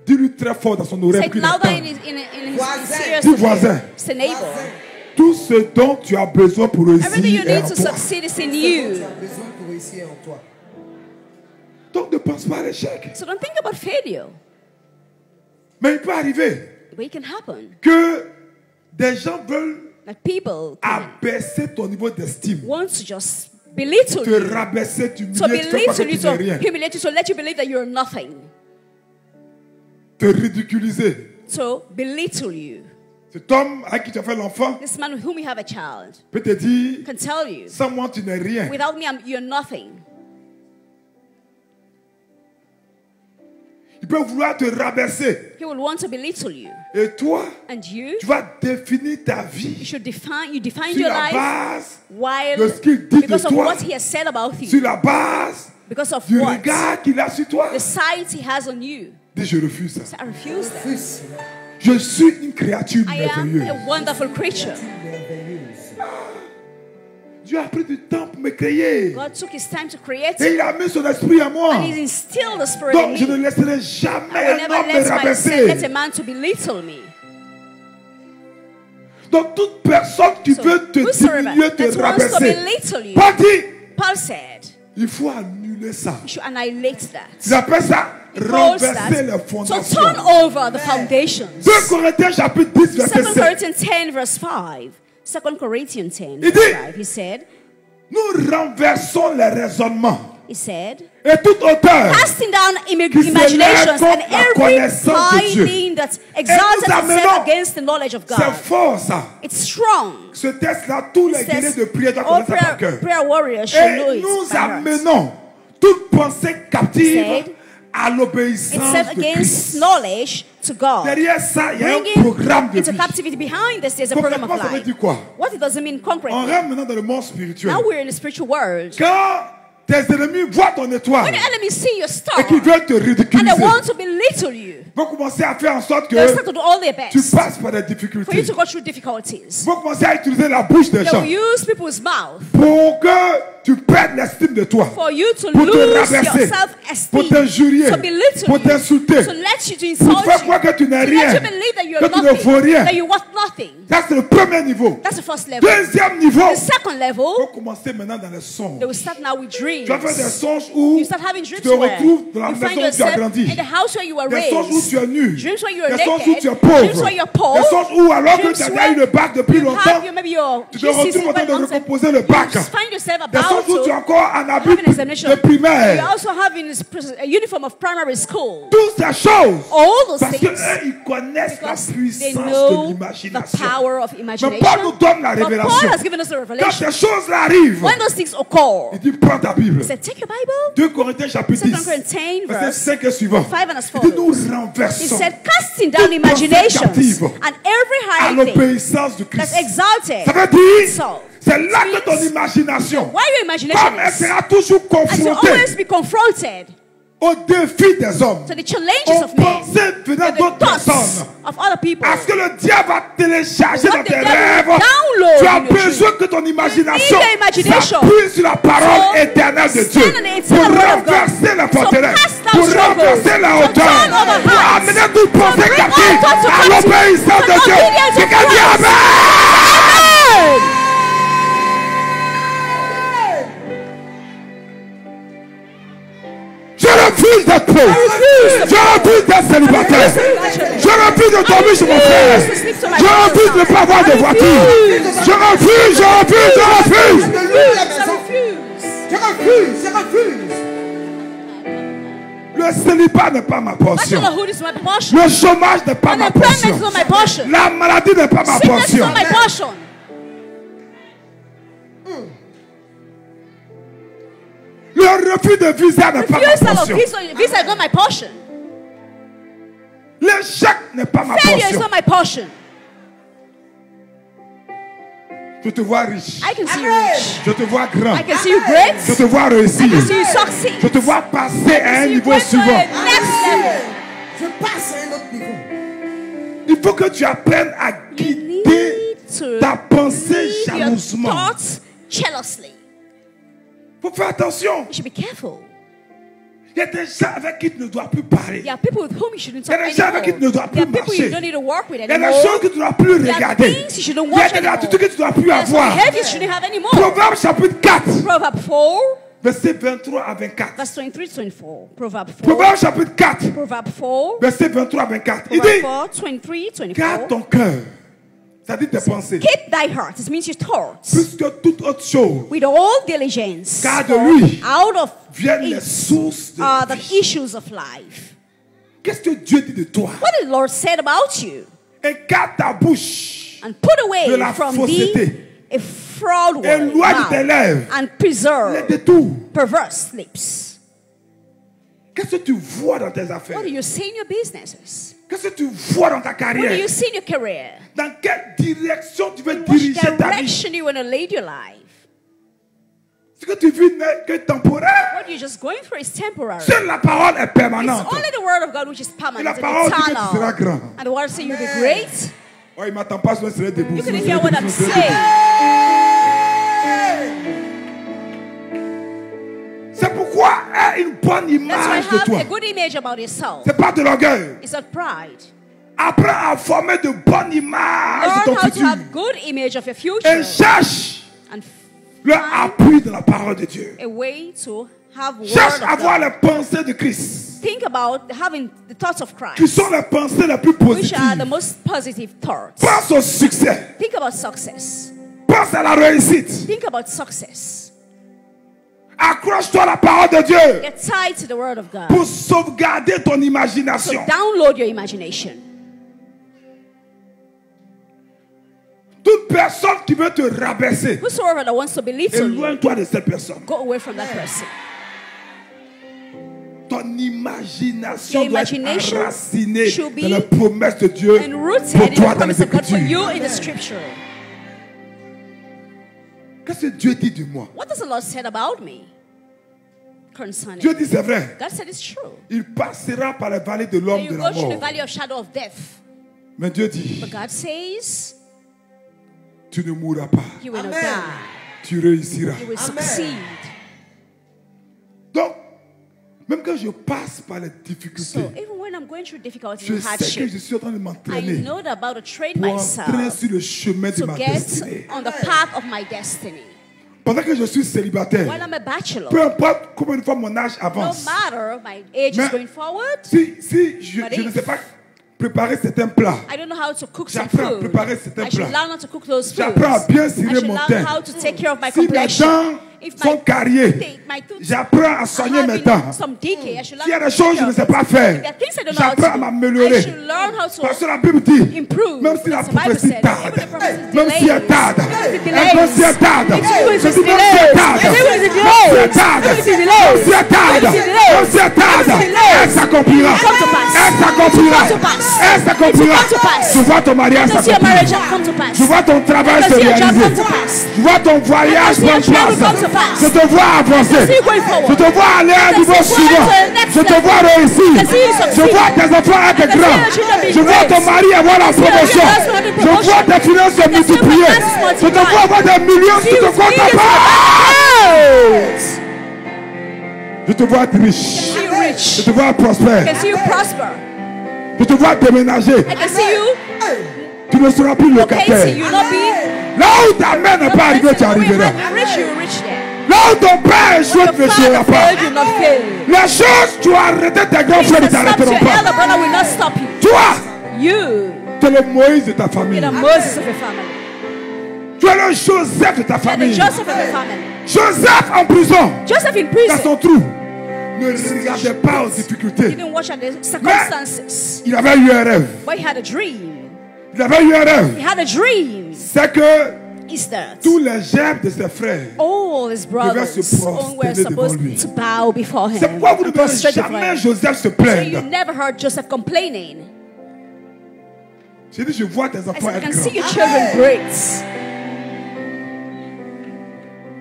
B: Dis-lui très fort dans son oreille
C: Say
B: pour
C: it
B: qu'il
C: louder
B: entende.
C: in his serious
B: Dis voisin.
C: Say neighbor.
B: Tout ce dont tu as besoin pour
C: Everything you
B: réussir est
C: need
B: en
C: to
B: toi.
C: succeed is in you.
B: Donc ne pense pas à l'échec.
C: So don't think about failure.
B: Mais il peut arriver
C: But it can happen
B: que Des gens veulent
C: that people
B: abaisser ton niveau d'estime.
C: want to just belittle
B: Te
C: you,
B: rabaisser,
C: to
B: t'humilier, te faire croire que
C: belittle you,
B: tu n'es
C: to
B: rien.
C: humiliate you, to let you believe that you're nothing,
B: Te ridiculiser.
C: to belittle you.
B: Cet homme à qui tu as fait l'enfant
C: This man with whom you have a child
B: peut te dire,
C: can tell you,
B: sans moi tu n'es rien.
C: without me, you're nothing.
B: Il peut vouloir te rabaisser.
C: He will want to belittle you.
B: Et toi,
C: And you
B: tu vas définir ta vie
C: should define
B: sur
C: your
B: la
C: life
B: base
C: while,
B: de ce qu'il dit de
C: because of
B: toi,
C: what he has said about
B: sur
C: you,
B: la base
C: because of
B: du
C: what,
B: regard qu'il a sur toi.
C: the sight he has on you.
B: Dis, je refuse ça.
C: So I refuse that.
B: Je suis une créature
C: I am
B: merveilleuse.
C: a wonderful creature.
B: Dieu a pris du temps pour me créer.
C: God took his time to create
B: Et
C: it,
B: il a mis son esprit en moi.
C: and he instilled the spirit in
B: Donc je ne
C: me.
B: laisserai
C: I
B: jamais
C: will
B: un
C: never
B: homme me
C: let a
B: rabaisser.
C: man to belittle me.
B: Donc toute personne qui
C: So,
B: veut te
C: whosoever
B: diminuer, te
C: that wants to
B: rabaisser,
C: belittle you,
B: pas dit,
C: Paul said,
B: il faut annuler ça.
C: you should annihilate that.
B: Ils appellent ça
C: He calls
B: renverser les
C: that to
B: fondations.
C: turn over the foundations.
B: 2 Corinthiens chapitre 10 verset
C: 2
B: 7.
C: Corinthians 10 verse 5. 2 Corinthians 10
B: Il
C: verse
B: dit,
C: 5. He said,
B: Nous renversons les raisonnements
C: he said,
B: et toute hauteur
C: casting down
B: qui
C: imaginations
B: s'élève
C: and
B: contre la
C: every
B: connaissance de
C: high
B: Dieu.
C: thing that exalts
B: nous
C: itself
B: amenons-
C: against the knowledge of
B: C'est
C: God.
B: fort ça.
C: It's strong.
B: Ce texte-là, tous les
C: It says,
B: guerriers de prière doivent
C: all
B: connaître ça par cœur.
C: prayer warriors should know
B: Et
C: it
B: nous
C: by heart.
B: amenons toute pensée captive
C: said,
B: à
C: It's
B: l'obéissance
C: set
B: de
C: against
B: Christ.
C: knowledge to God.
B: Derrière ça, il y a un
C: Bringing
B: programme de
C: into
B: vie.
C: captivity. Behind this, there's a program of
B: Concrètement, ça veut
C: life.
B: dire quoi?
C: What it doesn't mean
B: On
C: concretely.
B: rentre maintenant dans le monde spirituel.
C: Now we're in the spiritual world.
B: Quand tes ennemis voient ton étoile
C: When the enemy see your star
B: et qu'ils veulent te
C: and they
B: ridiculiser,
C: want to belittle you,
B: vont commencer à faire en sorte
C: they'll
B: que
C: start to do all their
B: tu
C: best
B: passes par des
C: for you
B: difficultés.
C: to go through difficulties.
B: Vont commencer à utiliser la bouche des
C: They
B: gens
C: will use people's mouth
B: pour que tu perdes l'estime de toi,
C: for you to
B: pour te
C: lose your
B: rabaisser, pour
C: self-esteem,
B: t'injurier,
C: to belittle
B: pour
C: you,
B: t'insulter,
C: to let you to
B: pour te
C: insult
B: faire
C: you,
B: croire que tu n'es
C: to let
B: rien,
C: you believe that you're
B: que tu ne vaux
C: nothing,
B: rien.
C: that you're worth nothing.
B: Ça, c'est le premier niveau.
C: That's the first level.
B: Deuxième niveau,
C: The second
B: il
C: level,
B: faut commencer maintenant dans les songes.
C: they will start now with dreams.
B: Tu vas faire des songes où
C: You start having
B: tu
C: dreams
B: te
C: where
B: retrouves dans la
C: you find
B: maison où tu as
C: yourself
B: grandi.
C: in the house where you were
B: Des songes où
C: raised.
B: tu es nu.
C: Dreams where you are
B: Des songes où
C: naked.
B: tu es
C: Dreams
B: pauvre.
C: where you're poor.
B: Des songes où alors que
C: Dreams
B: tu as
C: where
B: eu le bac depuis
C: you
B: longtemps,
C: have maybe your
B: tu te retrouves en train de recomposer le bac.
C: You find yourself
B: Des
C: about
B: songes où tu es
C: to
B: encore en habit
C: have an examination.
B: de primaire.
C: You also have in a uniform of primary school.
B: Toutes ces choses.
C: All those
B: Parce
C: things
B: qu'eux, ils connaissent la
C: because they
B: puissance de
C: know the
B: l'imagination.
C: power of
B: Mais
C: imagination.
B: Paul nous donne la
C: But Paul
B: révélation.
C: has given us the
B: Quand
C: revelation.
B: ces choses-là arrivent,
C: When those things occur,
B: il dit prends ta Bible.
C: he said, take your Bible.
B: 2 Corinthiens chapitre
C: 2
B: 10,
C: Corinthians
B: verset
C: verse
B: 5 et suivant.
C: 5 and as
B: Il dit nous
C: follows. He
B: renversons
C: said, casting down
B: toute pensée
C: imaginations
B: captive
C: and every
B: à
C: high thing
B: l'obéissance de Christ.
C: that's exalted.
B: Ça veut dire,
C: So,
B: c'est là que ton
C: means
B: imagination,
C: where your imagination
B: comme elle
C: is,
B: sera toujours
C: and to
B: confrontée
C: always be confronted
B: au défi des hommes,
C: to the challenges
B: aux
C: of men,
B: pensées venant
C: to the
B: d'autres
C: thoughts
B: personnes,
C: of other people.
B: à ce que le diable va télécharger
C: What
B: dans
C: the
B: tes
C: devil
B: rêves.
C: will download
B: Tu as
C: in your
B: besoin que ton imagination
C: You need your imagination
B: s'appuie sur la parole
C: to
B: éternelle de Dieu
C: stand on the
B: pour
C: eternal word of God.
B: renverser la
C: So
B: forteresse,
C: cast down
B: pour
C: strongholds,
B: renverser la
C: to
B: hauteur,
C: turn over
B: pour
C: hearts,
B: amener toute
C: to
B: pensée
C: bring
B: captive
C: all thoughts to
B: à
C: captivity,
B: l'obéissance
C: to
B: de Dieu.
C: obedience of
B: Quelqu'un dit
C: Christ.
B: Amen.
C: Amen.
B: Je refuse d'être pauvre. Je refuse d'être célibataire. Je refuse de dormir chez mon frère. Je refuse de ne pas avoir de voiture. Je refuse, je refuse, je refuse.
C: I refuse.
D: Je refuse.
B: Le célibat n'est pas ma portion.
C: Bachelorhood is my portion.
B: Le chômage n'est pas ma
C: Unemployment
B: portion.
C: is not my portion.
B: La maladie n'est pas ma
C: Sickness is
B: portion.
C: not my portion.
B: Le refus de visa n'est pas ma
C: Refusal of
B: portion.
C: visa is not my portion.
B: L'échec n'est pas ma
C: Failure is
B: portion.
C: not my portion.
B: Je te vois riche.
C: I can see you rich.
B: Je te vois grand.
C: I can see you great.
B: Je te vois
C: I
B: réussir.
C: can see you succeed.
B: Je te vois passer à un
C: See you
B: niveau
C: going to
B: suivant.
C: the next level.
D: Je passe à un autre niveau.
B: Il faut que tu apprennes à
C: You
B: guider
C: need to
B: ta pensée
C: lead your
B: jalousement.
C: thoughts jealously.
B: Il faut faire attention.
C: You should be careful.
B: Il y a des gens avec qui tu ne dois plus parler.
C: There are people with whom you shouldn't
B: Il y a
C: talk
B: des gens avec qui tu ne
C: anymore.
B: dois
C: There
B: plus
C: are people you
B: marcher.
C: don't need to work with
B: Il y a des
C: anymore.
B: choses que tu ne dois plus
C: There are
B: regarder.
C: things you shouldn't
B: Il y a
C: watch
B: des
C: anymore.
B: attitudes que tu ne dois plus
C: There are some
B: avoir.
C: behaviors you shouldn't have anymore.
B: Proverbe chapitre 4,
C: Proverb 4,
B: verset 23 à 24.
C: verse 23 to 24. Proverb 4.
B: Proverbe chapitre 4,
C: Proverb 4.
B: verset 23 à 24. Il
C: Proverb
B: dit,
C: 4, 23, 24.
B: garde ton cœur Ça dit tes pensées.
C: Keep thy heart. It means your thoughts.
B: Plus que toute autre chose.
C: With all diligence.
B: Car de lui
C: out of
B: viennent les sources de
C: the
B: vie.
C: issues of life.
B: Qu'est-ce que Dieu dit de toi?
C: What did the Lord said about you?
B: Écarte ta bouche
C: And put away
B: de la
C: from
B: fausseté.
C: thee a fraud
B: Et
C: word
B: loin de tes lèvres
C: and
B: les
C: preserve
B: détours.
C: perverse lips.
B: Qu'est-ce que tu vois dans tes affaires?
C: What do you see in your businesses?
B: Qu'est-ce que tu vois dans ta
C: What do
B: carrière?
C: you see in your career?
B: Dans quelle direction tu veux
C: In which
B: diriger ta vie?
C: direction you want to lead your life?
B: Ce que tu vis n'est que temporaire.
C: What you're just going through is temporary.
B: Seule la parole est
C: It's
B: permanente.
C: only the word of God which is
B: Et
C: permanent
B: la
C: and
B: parole dit que tu
C: eternal.
B: seras grand.
C: And the word says you'll be great.
B: Oh, il m'attend pas, sinon je serai debout.
C: You
B: Sinon
C: couldn't
B: je
C: hear
B: serai
C: what
B: debout,
C: I'm
B: sinon je serai
C: saying.
B: debout. C'est pourquoi aie une bonne
C: That's why
B: image de
C: have
B: toi.
C: a good image about yourself.
B: C'est pas de l'orgueil.
C: It's not pride.
B: Apprends à former de bonnes images de
C: Learn
B: ton
C: how to
B: futur.
C: have good image of your
B: Et
C: future.
B: cherche
C: And
B: le appui de la parole de Dieu.
C: a way to have word
B: Cherche à
C: of
B: avoir
C: God.
B: les pensées de Christ,
C: Think about having the thoughts of
B: qui
C: Christ,
B: sont les pensées les plus
C: which are the
B: positives.
C: most positive thoughts.
B: Pense au succès.
C: Think about success.
B: Pense à la réussite.
C: Think about success.
B: Accroche-toi à la parole de Dieu
C: Get tied to the word of God.
B: pour sauvegarder ton
C: So
B: imagination.
C: download your imagination.
B: Toute personne qui veut te rabaisser,
C: Whosoever that wants to believe in you,
B: éloigne-toi de cette personne.
C: go away from that person.
B: Ton imagination
C: Your
B: doit être
C: imagination
B: enracinée
C: should be
B: dans les promesses de Dieu
C: And
B: pour
C: rooted in
B: toi
C: the
B: dans les
C: promise of God for you
B: Écritures.
C: in the scripture.
B: Qu'est-ce que Dieu dit de moi?
C: What does the Lord say about me concerning?
B: Dieu dit c'est vrai.
C: God said it's true.
B: Il passera par la vallée de
C: And
B: l'homme
C: you
B: de
C: go
B: la
C: through the
B: mort.
C: valley of shadow of death.
B: Mais Dieu dit,
C: But God says
B: tu ne mourras pas.
C: you will not
D: Amen.
C: die.
B: Tu réussiras.
C: You will
D: Amen.
C: succeed.
B: Donc, même quand je passe par les
C: So
B: difficultés,
C: even when I'm going through difficulties
B: je
C: and
B: sais que
C: hardship,
B: je suis en train de
C: I
B: m'entraîner
C: know that about to train
B: pour entrer
C: myself
B: sur le chemin de
C: to
B: ma
C: get
B: destinée.
C: on the path of my destiny.
B: Pendant que je suis célibataire,
C: While I'm a bachelor,
B: peu importe combien de fois mon âge
C: no
B: avance,
C: matter my age is
B: Mais-
C: going forward,
B: si je
C: But
B: ne
C: if-
B: sais pas préparer certains plats,
C: I don't know how to cook some
B: j'apprends à
C: food.
B: préparer certains
C: I should
B: plats.
C: learn how to cook those foods.
B: J'apprends à bien
C: I
B: cirer
C: should
B: mon
C: learn
B: teint.
C: how to take care of my
B: Si mes
C: complexion.
B: dents
C: If
B: sont carriées,
C: my tooth
B: j'apprends à soigner mes dents.
C: some decay, I should learn
B: S'il y a
C: how
B: des
C: to
B: choses
C: take
B: que je ne
C: care
B: sais
C: of
B: pas
C: it.
B: faire,
C: If there are things I don't know how
B: j'apprends à
C: to do,
B: m'améliorer.
C: I should learn how
B: Parce que
C: to
B: la Bible dit,
C: improve.
B: même si la
C: That's what the Bible
B: prophétie
C: said.
B: tarde,
C: Even the prophecy
B: même si elle
C: delays.
B: tarde,
C: Even if it
B: même si elle tarde,
C: delays. Even if
B: je
C: it's
B: dis même si elle
C: delays.
B: tarde,
C: Even if it's
B: même si elle
C: delays.
B: tarde,
C: Even if it's
B: même
C: delays.
B: si elle tarde,
C: Even if it's delays.
B: même si elle tarde,
C: Even if it's delays.
B: elle s'accomplira,
C: Come to pass.
B: elle s'accomplira,
C: Come to pass.
B: elle s'accomplira.
C: Come to pass.
B: Je vois ton mariage
C: Let us see your marriage
B: s'accomplir.
C: come to pass.
B: Je vois ton travail
C: Let us
B: se
C: see your job
B: réaliser.
C: come to pass.
B: Je vois ton voyage
C: see your
B: prendre
C: travel come to
B: place.
C: pass.
B: Je te vois avancer.
C: see you going forward.
B: Je te vois aller à un
C: Let us
B: niveau
C: see you going
B: suivant.
C: to the next
B: Je te
C: level.
B: vois réussir.
C: Let us see you
B: Je
C: succeed.
B: vois tes enfants être
C: Let us see
B: grands.
C: your children be
B: Je vois
C: great.
B: ton mari avoir la
C: see your
B: promotion.
C: husband have a
B: Je vois
C: promotion.
B: tes finances se
C: Let us see your
B: multiplier.
C: finances
B: Je te vois avoir des millions sur ton compte à part. Je te vois être riche.
C: See you
B: Je
C: rich.
B: te vois
C: I
B: prospère.
C: can see you prosper.
B: Je te vois déménager.
C: I can see you
B: Tu ne seras plus
C: locating.
B: locataire.
C: You will not be.
B: Là où ta mère n'est pas arrivée, tu arriveras.
C: Rich, you rich there.
B: Là où ton père échoué, tu ne
C: Your
B: seras
C: father
B: pas.
C: failed, you will not fail.
B: Les choses, tu as arrêté tes grands
C: Things
B: frères, ne
C: that stopped
B: t'arrêteront
C: your elder
B: pas.
C: brother will not stop you.
B: Toi,
C: You,
B: tu es le Moïse de ta famille.
C: you're the Moses of your family.
B: Tu es le Joseph de ta
C: You're the
B: famille.
C: Joseph of your family.
B: Joseph en prison,
C: Joseph in
B: dans
C: prison.
B: son trou, ne regardait pas aux
C: He
B: difficultés.
C: didn't watch at the circumstances.
B: Il avait eu un rêve.
C: But he had a dream.
B: Il avait eu un rêve.
C: He had a dream.
B: C'est que
C: Is that
B: tous les germes de ses frères,
C: all his brothers
B: se prosterner
C: were supposed
B: devant lui.
C: to bow before him?
B: c'est pourquoi vous ne
C: and
B: verrez
C: prostrate before
B: jamais
C: him.
B: Joseph se
C: So you
B: plaindre.
C: never heard Joseph complaining.
B: J'ai dit, je vois tes
C: I
B: enfants
C: said, I
B: être
C: can see
B: grands.
C: your children great.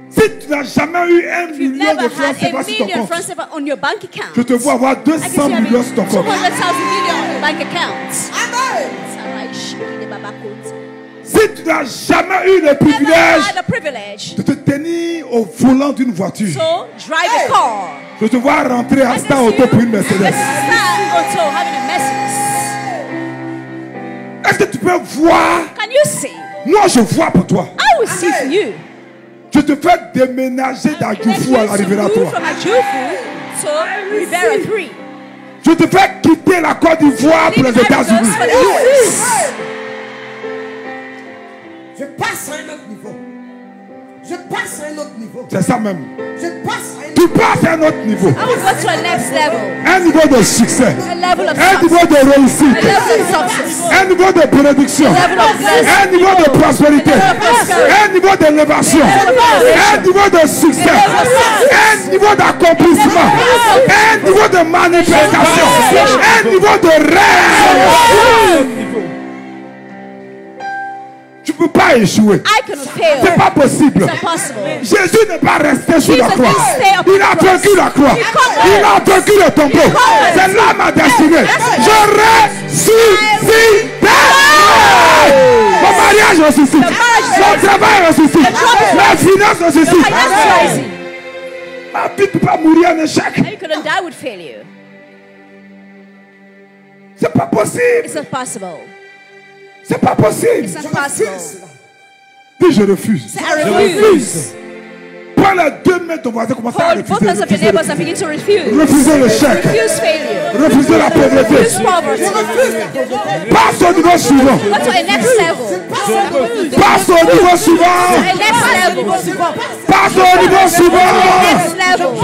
B: Si tu n'as jamais eu un
C: You've
B: million
C: never
B: de francs
C: had
B: CFA
C: a
B: sur ton
C: million
B: compte,
C: francs CFA on your bank account.
B: je te vois avoir
C: I can
B: 200
C: see having
B: millions sur ton compte.
C: 200,000 million on your bank account.
D: Amen.
B: Si tu n'as jamais eu le
C: Never
B: privilège
C: had the privilege
B: de te tenir au volant d'une voiture,
C: to drive a car.
B: je te vois rentrer à
C: I
B: Star
C: can see
B: Auto
C: you
B: pour une Mercedes.
C: at Star Auto having a Mercedes.
B: Est-ce que tu peux voir?
C: Can you see?
B: Moi, je vois pour toi.
C: I will see for you.
B: Je te fais déménager d'Adjoufou à la Riviera 3.
C: From Adjoufu to Rivera 3.
B: Je te fais quitter la Côte d'Ivoire pour les États-Unis.
D: Je passe à un autre niveau. Je passe à un autre niveau.
B: C'est ça même.
D: Je passe à un
B: Tu passes à un autre niveau.
C: I will go to a next level.
B: Un niveau de succès.
C: A level of
B: Un niveau
C: success.
B: de réussite.
C: A level of success.
B: Un niveau de bénédiction.
C: level of blessing.
B: Un niveau de prospérité. Un niveau d'élévation. Un niveau de succès. Un niveau d'accomplissement. Un niveau de manifestation. Un niveau de rêve. Tu ne peux pas échouer.
C: I cannot fail.
B: C'est pas possible.
C: It's impossible.
B: Jésus n'est pas resté sur la
C: Jesus
B: croix.
C: didn't stay up
B: Il a
C: on the cross.
B: vaincu la croix.
C: He conquered.
B: Il a vaincu le tombeau. C'est là ma destinée. Je ressuscite. Mon mariage ressuscite. Mon travail ressuscite. Ma finance ressuscite.
C: That's rising.
B: Ma vie ne peut pas mourir en échec.
C: And you couldn't die with failure.
B: C'est pas possible.
C: It's not possible.
B: C'est pas possible.
C: It's not possible.
B: Dis je refuse.
C: Say, I refuse.
B: Prends les deux mains de ton voisin, commence à
C: Hold both hands of your
B: refuser.
C: neighbors and begin to refuse.
B: Refuser l'échec.
C: Refuse failure.
B: Refuser la pauvreté.
C: Refuse poverty.
B: Passe au niveau suivant.
C: Go to a next level.
B: Passe au niveau suivant.
C: A next level.
B: Passe au niveau suivant.
C: Next level.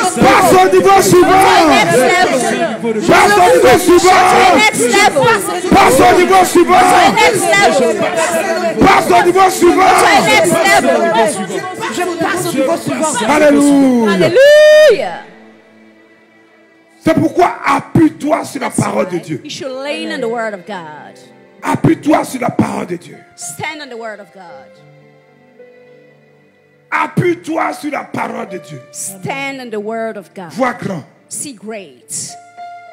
B: Passe au niveau suivant.
C: Next level.
B: Passe au niveau suivant.
C: Next level.
B: Passe au niveau suivant.
C: Next level.
B: Passe au niveau suivant.
C: Next level.
D: Je passe au niveau suivant.
B: Alléluia.
C: Hallelujah.
B: C'est pourquoi appuie-toi sur la parole de Dieu.
C: You should lean on the word of God.
B: Appuie-toi sur la parole de Dieu.
C: Stand on the word of God.
B: Appuie-toi sur la parole de Dieu.
C: Stand on the word of God.
B: Vois grand.
C: See great.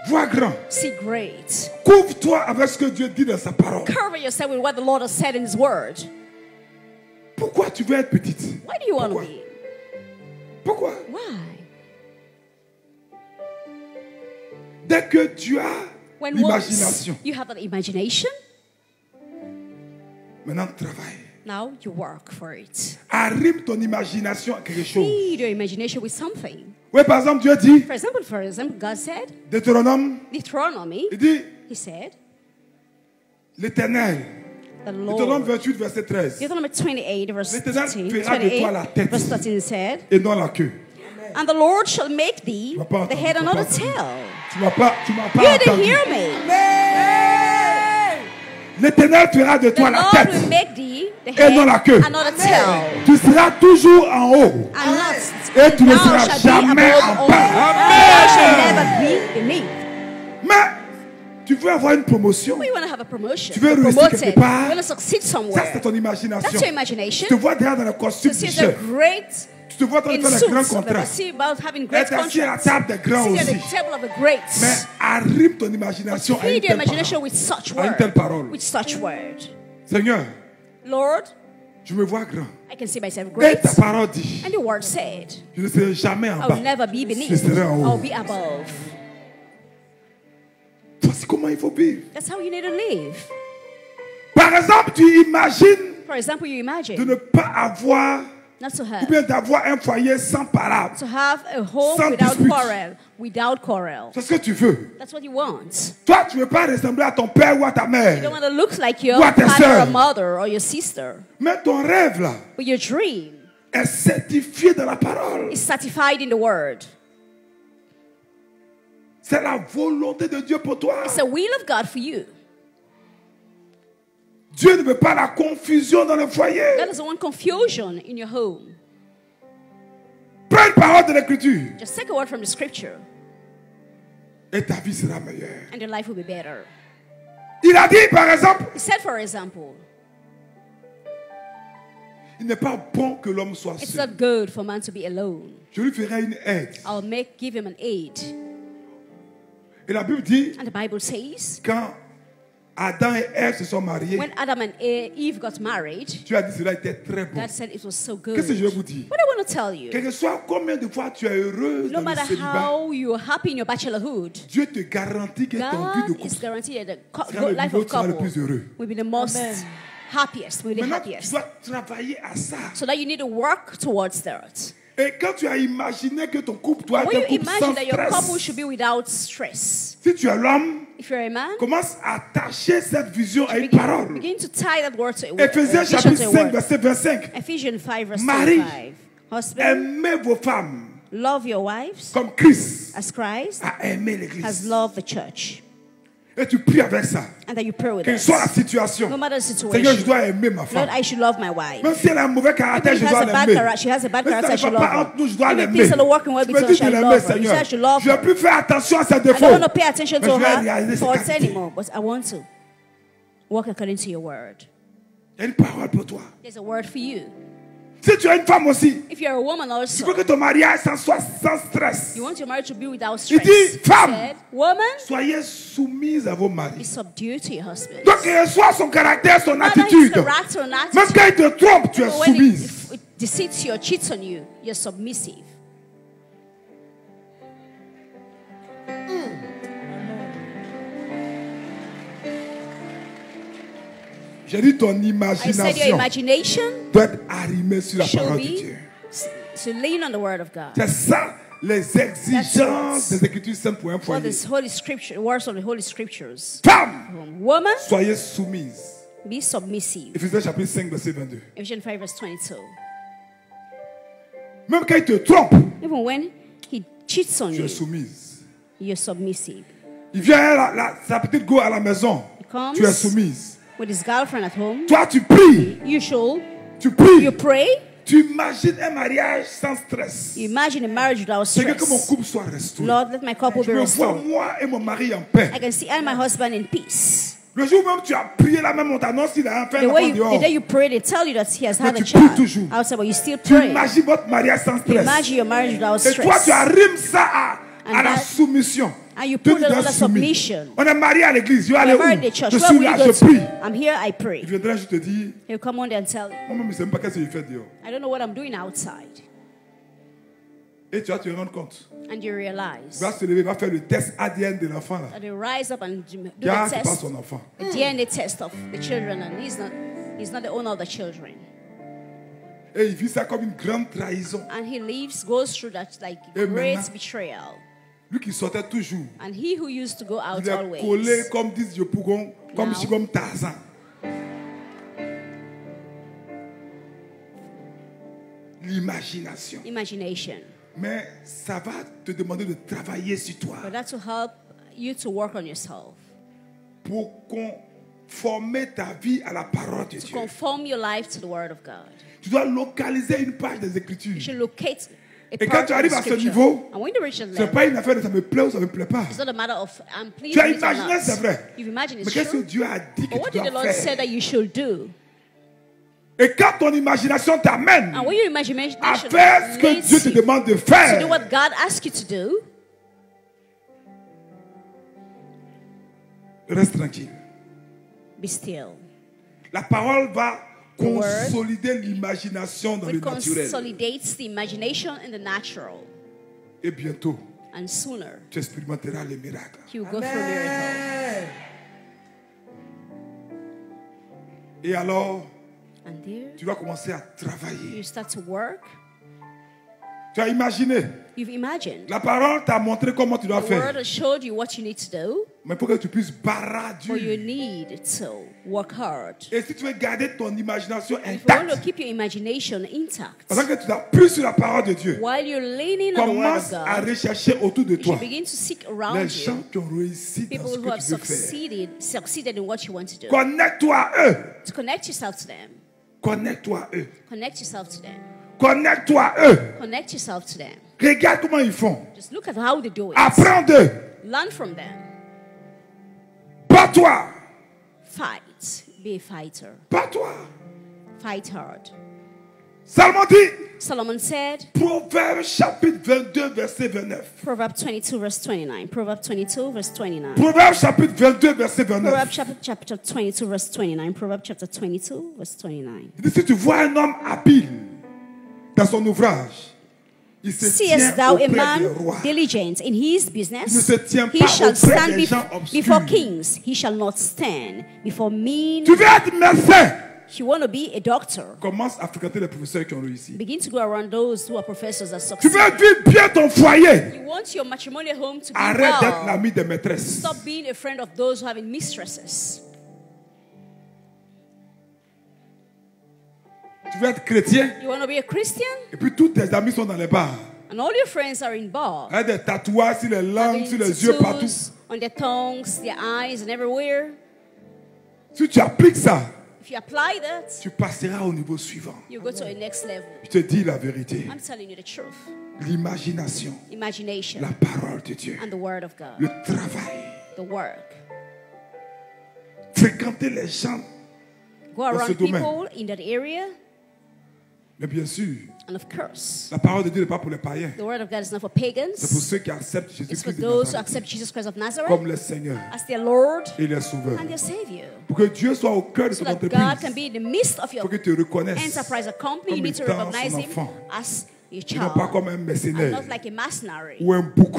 B: Vois grand.
C: See great.
B: Couvre-toi avec ce que Dieu dit dans sa parole.
C: Cover yourself with what the Lord has said in His word.
B: Pourquoi tu veux être petite?
C: Why do you want to
B: Pourquoi?
C: be?
B: Pourquoi?
C: Why?
B: Dès que tu as
C: When
B: l'imagination,
C: once you have an imagination,
B: maintenant travaille.
C: now you work for it.
B: Arrime ton imagination à quelque chose.
C: Feed your imagination with something.
B: Oui, par exemple, Dieu dit,
C: For example, God said,
B: Deutéronome,
C: Deuteronomy,
B: il dit,
C: He said,
B: l'Éternel,
C: the
B: Deutéronome
C: Lord,
B: 28, verset 13,
C: Deuteronomy 28, verse
B: L'Éternel
C: 13,
B: fera de toi la
C: 28,
B: tête.
C: verse 13 said,
B: et non la queue.
C: and the Lord shall make thee
B: Tu m'as pas
C: the
B: entendu,
C: head and not the
B: tu m'as pas
C: tail.
B: Tu m'as pas
C: You didn't
B: entendu.
C: hear me.
B: L'Éternel fera de
C: The
B: toi la
C: Lord
B: tête.
C: will make thee the
B: Et non la
C: head
B: queue.
C: and not the tail.
B: Tu seras toujours en haut.
C: And not,
B: Et tu ne
C: thou
B: seras
C: shalt be
B: jamais
C: above
B: en
C: all.
B: bas.
C: Thou shalt never be beneath.
B: Mais tu veux avoir une promotion.
C: We want to have a promotion.
B: Tu veux
C: Be
B: réussir
C: promoted.
B: quelque part.
C: You want to succeed
B: Ça,
C: somewhere.
B: c'est ton imagination.
C: That's your imagination.
B: Tu te vois derrière dans le costume
C: To
B: du
C: see the
B: chef.
C: great
B: Tu te vois dans
C: in
B: le grand
C: suits.
B: contrat.
C: See about having great
B: Être assis à la
C: contracts.
B: table des grands
C: See at
B: aussi.
C: the table of the greats.
B: Mais arrime ton imagination à une
C: Feed your
B: telle
C: imagination
B: parole.
C: with such
B: À une telle parole.
C: word. With such word.
B: Seigneur,
C: Lord,
B: je me vois grand.
C: I can see myself
B: Et
C: great.
B: ta parole dit,
C: And your word said,
B: je ne serai jamais en
C: I
B: bas.
C: will never be beneath.
B: Je serai en
C: I
B: haut.
C: will be above.
B: Voici comment il faut vivre.
C: That's how you need to live.
B: Par exemple, tu imagines
C: For example, you
B: de
C: imagine
B: ne pas avoir,
C: not to
B: ou
C: have
B: bien d'avoir un foyer sans parole.
C: to have a home
B: Sans
C: without
B: dispute.
C: quarrel. Without quarrel.
B: C'est ce que tu veux.
C: That's what you want.
B: Toi, tu ne veux pas ressembler à ton père ou à ta
C: You don't
B: mère.
C: want to look like your
B: Ou à tes
C: father
B: sœurs.
C: or mother or your sister.
B: Mais ton rêve, là,
C: But your dream
B: est certifié dans la parole.
C: is certified in the word.
B: C'est la volonté de Dieu pour toi.
C: It's the will of God for you.
B: Dieu ne veut pas la confusion dans le foyer.
C: God doesn't want confusion in your home.
B: Prends une parole de l'écriture
C: Just take a word from the scripture
B: et ta vie sera meilleure.
C: and your life will be better.
B: Il a dit, par exemple,
C: He said, for example,
B: il n'est pas bon que l'homme soit
C: it's
B: seul.
C: not good for man to be alone.
B: Je lui ferai une aide.
C: I'll give him an aid.
B: Et la Bible dit,
C: And the Bible says,
B: quand Adam et Ève se sont mariés,
C: when Adam and Eve got married,
B: tu as dit cela était très bon.
C: God said it was so good.
B: Qu'est-ce que je vais vous dire?
C: What I want to tell you,
B: Quel que soit combien de fois tu es heureuse
C: no
B: dans le
C: matter
B: célibat,
C: how you're happy in your bachelorhood,
B: Dieu te garantit que ton vie de
C: God is
B: couple
C: guaranteed that the
B: sera le
C: life
B: niveau
C: of
B: où tu seras le
C: couple
B: plus heureux.
C: will be the most happiest, will be the
B: Maintenant, tu
C: happiest.
B: dois travailler à ça.
C: So that you need to work towards that.
B: Et quand tu as imaginé que ton couple doit
C: When
B: être un
C: you
B: couple
C: imagine
B: sans
C: that your couple
B: stress,
C: should be without stress,
B: si tu es l'homme,
C: If you're a man,
B: commence à attacher cette vision à une
C: begin,
B: parole.
C: begin to tie that word to a word.
B: Éphésiens chapitre 5, verset 25.
C: Ephesians 5, verse
B: Marie,
C: 25. Husband,
B: aimez vos femmes
C: love your wives
B: comme Christ
C: as Christ
B: a aimé
C: has
B: l'église.
C: loved the church.
B: Et tu pries avec ça.
C: And that you pray with
B: Quelle
C: us.
B: soit la situation.
C: No matter the
B: Seigneur, je
C: situation.
B: dois aimer ma femme.
C: Lord, I should love my wife.
B: Même si elle a un mauvais caractère,
C: Even
B: je
C: if
B: dois l'aimer.
C: she has a bad
B: Mais
C: character, I
B: si ça
C: should
B: ne va
C: love
B: pas
C: her.
B: entre nous, je dois
C: Even
B: l'aimer.
C: things are working well
B: Tu me
C: between
B: dis
C: us,
B: de
C: I
B: l'aimer,
C: love her. You say
B: Seigneur.
C: I should love
B: Je ne vais
C: her.
B: plus faire attention à ses
C: I
B: défauts.
C: don't want to pay attention
B: Mais
C: to
B: je vais
C: her
B: réaliser ses
C: faults
B: qualités.
C: anymore, but I want to walk according to your word.
B: Il y a une parole pour toi.
C: There's a word for you.
B: Si tu es une femme aussi,
C: If you're a woman
B: tu
C: also,
B: veux que ton mariage soit sans stress.
C: you want your marriage to be without
B: Il
C: stress.
B: dit, femme,
C: He said, woman,
B: soyez soumise à vos
C: be
B: maris.
C: subdued to your husband.
B: Donc, quel soit son caractère, son
C: No matter his
B: attitude.
C: character or
B: Même
C: attitude,
B: quand il te trompe, tu es
C: when
B: soumise.
C: it deceits you or cheats on you, you're submissive.
B: J'ai dit ton
C: I said your
B: imagination
C: imagination
B: doit être arrimée sur la
C: should
B: parole de
C: be
B: Dieu.
C: to lean on the word of God.
B: C'est ça les exigences des Écritures saintes pour un
C: For
B: foyer.
C: this holy scripture, words of the holy scriptures.
B: Femme,
C: Woman,
B: soyez soumise.
C: be submissive.
B: Éphésiens chapitre 5, verset 22.
C: Ephesians 5 verse 22.
B: Même quand il te trompe,
C: Even when he cheats on
B: tu
C: you,
B: es soumise.
C: you're submissive.
B: Il vient, sa petite go à la maison,
C: comes
B: tu es soumise.
C: with his girlfriend at home,
B: Toi, tu pries,
C: you should,
B: tu pries.
C: you pray,
B: Tu imagines un mariage sans stress.
C: you imagine a marriage without
B: Seigneur, que mon
C: stress.
B: couple soit restauré.
C: Lord, let my couple
B: Je
C: be
B: me vois
C: restored.
B: moi et mon mari en paix.
C: I can see I and my husband in peace.
B: Le jour même tu as prié là même, on t'annonce qu'il a fait un
C: The
B: enfant
C: way
B: dehors.
C: the day you pray, they tell you that he has had
B: Mais
C: a
B: tu pries
C: child
B: toujours.
C: outside, but you still
B: Tu
C: pray.
B: imagines votre mariage sans
C: You
B: stress.
C: imagine your marriage without
B: Et toi, tu
C: stress.
B: arrimes ça à
C: And
B: la
C: that-
B: soumission.
C: And you
B: Tu
C: put
B: dis,
C: it
B: dois
C: under
B: soumis.
C: submission.
B: On est marié à l'église. Je vais aller
C: You're
B: où?
C: married in the church.
B: Je
C: Where
B: suis
C: will
B: là,
C: you go
B: je prie.
C: to? I'm here, I pray.
B: Il viendra, je te dis,
C: He'll come on there and tell you,
B: moi-même, je ne sais même pas qu'est-ce qu'il fait dehors.
C: I don't know what I'm doing outside.
B: Et tu vas te rendre compte.
C: And you realize
B: Il va se lever, il va faire le test ADN de l'enfant là.
C: that you rise up and do
B: Car
C: the
B: c'est pas
C: test,
B: son enfant.
C: the DNA test of the children, and he's not the owner of the children.
B: Et il vit ça comme une grande trahison.
C: And he goes through that like
B: Et
C: great
B: maintenant-
C: betrayal.
B: Lui qui sortait toujours.
C: And he who used to go out
B: Il est
C: always,
B: collé comme disent je Pougon, comme
C: Now.
B: si comme Tarzan. L'imagination.
C: imagination.
B: Mais ça va te demander de travailler sur toi
C: But that's to help you to work on yourself,
B: pour conformer ta vie à la parole de
C: to
B: Dieu.
C: conform your life to the Word of God.
B: Tu dois localiser une page des Écritures.
C: You should locate a
B: Et quand
C: part
B: tu
C: of the
B: arrives à ce
C: scripture.
B: niveau,
C: And when you reach that
B: Ce n'est
C: level,
B: pas une affaire de ça me plaît ou ça me plaît pas.
C: it's not a matter of I'm pleased
B: Tu as
C: with it or
B: imaginé,
C: not.
B: c'est vrai.
C: You've imagined
B: Mais
C: it's
B: qu'est-ce que
C: true.
B: Dieu a dit que
C: But what
B: tu
C: did the
B: dois
C: Lord say
B: faire?
C: that you should do?
B: Et quand ton imagination t'amène
C: And when your imagination
B: à faire ce que Dieu te
C: leads you
B: demande de
C: to
B: faire,
C: do what God asks you to do,
B: reste tranquille.
C: be still.
B: La parole va
C: The word
B: consolider l'imagination dans le
C: It
B: naturel.
C: consolidates the imagination in the natural.
B: Et bientôt,
C: And sooner,
B: tu expérimenteras les miracles.
C: you will go through miracle.
D: Amen.
B: Et alors,
C: And there,
B: tu dois commencer à travailler.
C: you start to work.
B: Tu as imaginé.
C: You've imagined.
B: La parole t'a montré comment tu dois
C: The word
B: faire.
C: has showed you what you need to do,
B: Mais pour que tu puisses
C: but you
B: baraduer.
C: need to work hard.
B: Et si tu veux garder ton imagination
C: If you want to
B: intacte,
C: keep your imagination intact,
B: pendant que tu t'appuies sur la parole de Dieu,
C: while you're leaning on the word of
B: commence à
C: God,
B: rechercher autour de
C: you
B: toi
C: should begin to seek
B: les
C: around
B: gens
C: you
B: qui ont réussi dans
C: people
B: ce
C: who
B: que
C: have
B: tu veux faire.
C: succeeded in what you want to do.
B: Connecte-toi à eux.
C: To connect yourself to them.
B: Connecte-toi à eux.
C: Connect yourself to them.
B: Connecte-toi à eux.
C: Connect yourself to them.
B: Regarde comment ils font.
C: Just look at how they do it.
B: Apprends d'eux.
C: Learn from them.
B: Pas toi.
C: Fight. Be a fighter.
B: Pas toi.
C: Fight hard.
B: Salomon dit,
C: Solomon said,
B: Proverbe chapitre 22, verset 29.
C: Proverbs 22, verse 29. Proverbs 22, verse 29.
B: Proverbe chapitre 22, verset 29.
C: Proverbs chapter 22, verse 29. Proverbs chapter 22, verse 29.
B: Il dit, si tu vois un homme habile dans son ouvrage, il se tient
C: Seest thou a
B: auprès des
C: man
B: rois.
C: diligent in his
B: Il ne
C: business?
B: se tient
C: He
B: pas
C: shall
B: auprès
C: stand
B: des gens obscurs.
C: before kings. He shall not stand before mean.
B: Tu veux être médecin,
C: You want to be a doctor.
B: Commence à fréquenter les professeurs qui ont réussi.
C: Begin to go around those who are professors that
B: Tu
C: succeed.
B: veux vivre bien ton foyer.
C: You want your matrimonial home to be
B: Arrête d'être
C: well.
B: l'ami des maîtresses.
C: Stop being a friend of those who have mistresses.
B: Tu veux être chrétien.
C: You want to be a Christian?
B: Et puis tous tes amis sont dans les bars.
C: And all your friends are in bars.
B: Avec des tatouages sur les langues,
C: Having
B: sur les yeux, partout.
C: tattoos on their tongues, their eyes, and everywhere.
B: Si tu appliques ça,
C: If you apply that,
B: tu passeras au niveau suivant.
C: you go to a next level.
B: Je te dis la vérité.
C: I'm telling you the truth.
B: L'imagination,
C: Imagination
B: la parole de Dieu,
C: and the word of God.
B: le travail,
C: The work.
B: fréquenter les gens.
C: Go
B: ce
C: around
B: domaine.
C: people in that area.
B: Mais bien sûr,
C: And of course,
B: la parole de Dieu n'est pas pour les païens.
C: the word of God is not for
B: C'est pour
C: pagans.
B: ceux qui acceptent
C: It's for
B: Jésus-Christ de
C: those who
B: Nazareth
C: accept Jesus Christ of Nazareth
B: comme le Seigneur
C: as their Lord
B: et le Sauveur.
C: and their Savior.
B: Pour que Dieu soit au cœur de
C: So
B: ton
C: that God can
B: entreprise,
C: be in the midst of
B: il
C: your
B: faut que tu te reconnaisses
C: enterprise or company. You
B: comme
C: need to
B: étant
C: recognize
B: son
C: Him
B: enfant.
C: as your
B: et non pas comme
C: child
B: un
C: and
B: mercenaire
C: not like a mercenary
B: ou un bouc.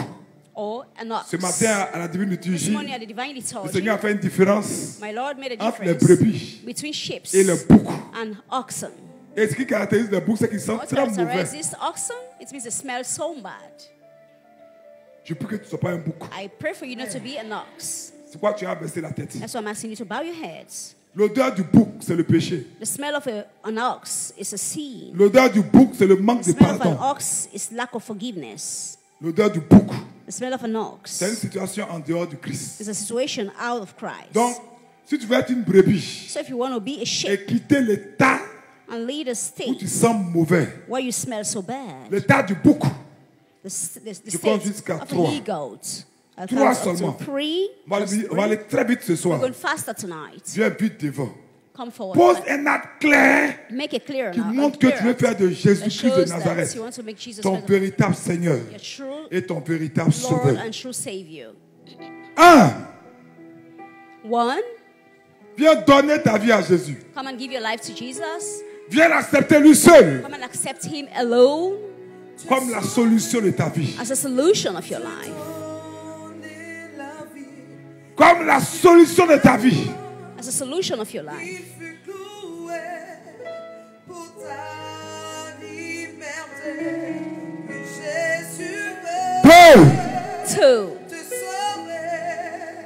C: or an ox.
B: Ce matin, à la divine
C: This
B: liturgie,
C: morning at the divine
B: le
C: liturgy,
B: Seigneur a fait une différence
C: my Lord made a
B: entre les
C: difference
B: brebis
C: between sheep
B: et le bouc.
C: and oxen.
B: Et ce qui caractérise le bouc, c'est qu'il sent
C: What
B: très mauvais.
C: characterizes this oxen? It means it smells so bad.
B: Je prie que tu ne sois pas un bouc.
C: I pray for you not to be an ox.
B: C'est pourquoi tu as baissé la tête.
C: That's why I'm asking you to bow your heads.
B: L'odeur du bouc, c'est le péché.
C: The smell of an ox is a sin.
B: L'odeur du bouc, c'est le manque
C: The
B: de
C: smell of an
B: pardon.
C: ox is lack of forgiveness.
B: L'odeur du bouc,
C: The smell of an ox
B: c'est une situation en dehors du Christ.
C: is a situation out of Christ.
B: Donc, si tu veux être une brebis
C: So if you want to be a sheep
B: et quitter l'état
C: and lead a
B: où tu
C: state
B: sens mauvais,
C: where you smell so bad,
B: l'état du bouc,
C: the
B: Je compte
C: state
B: jusqu'à
C: of a
B: 3.
C: he-goat. I'll
B: 3
C: count up to
B: seulement.
C: 3.
B: On va,
C: Just
B: on va aller très vite ce
C: We're
B: soir.
C: going faster tonight.
B: Viens vite devant.
C: Come forward.
B: Pose un acte clair
C: Make it clear
B: qui
C: now.
B: montre que tu veux faire de
C: That
B: Jésus-Christ de
C: shows that
B: Nazareth
C: you want to make Jesus
B: ton
C: Christ
B: véritable Seigneur
C: your true
B: et ton véritable
C: Lord
B: Sauveur.
C: and true Savior.
B: 1.
C: 1.
B: Viens donner ta vie à Jésus.
C: Come and give your life to Jesus.
B: Viens l'accepter lui seul
C: Come and accept Him alone
B: comme la solution de ta vie.
C: as a solution of your life.
B: Comme la solution de ta vie.
C: As a solution of your life.
B: Paul,
C: 2.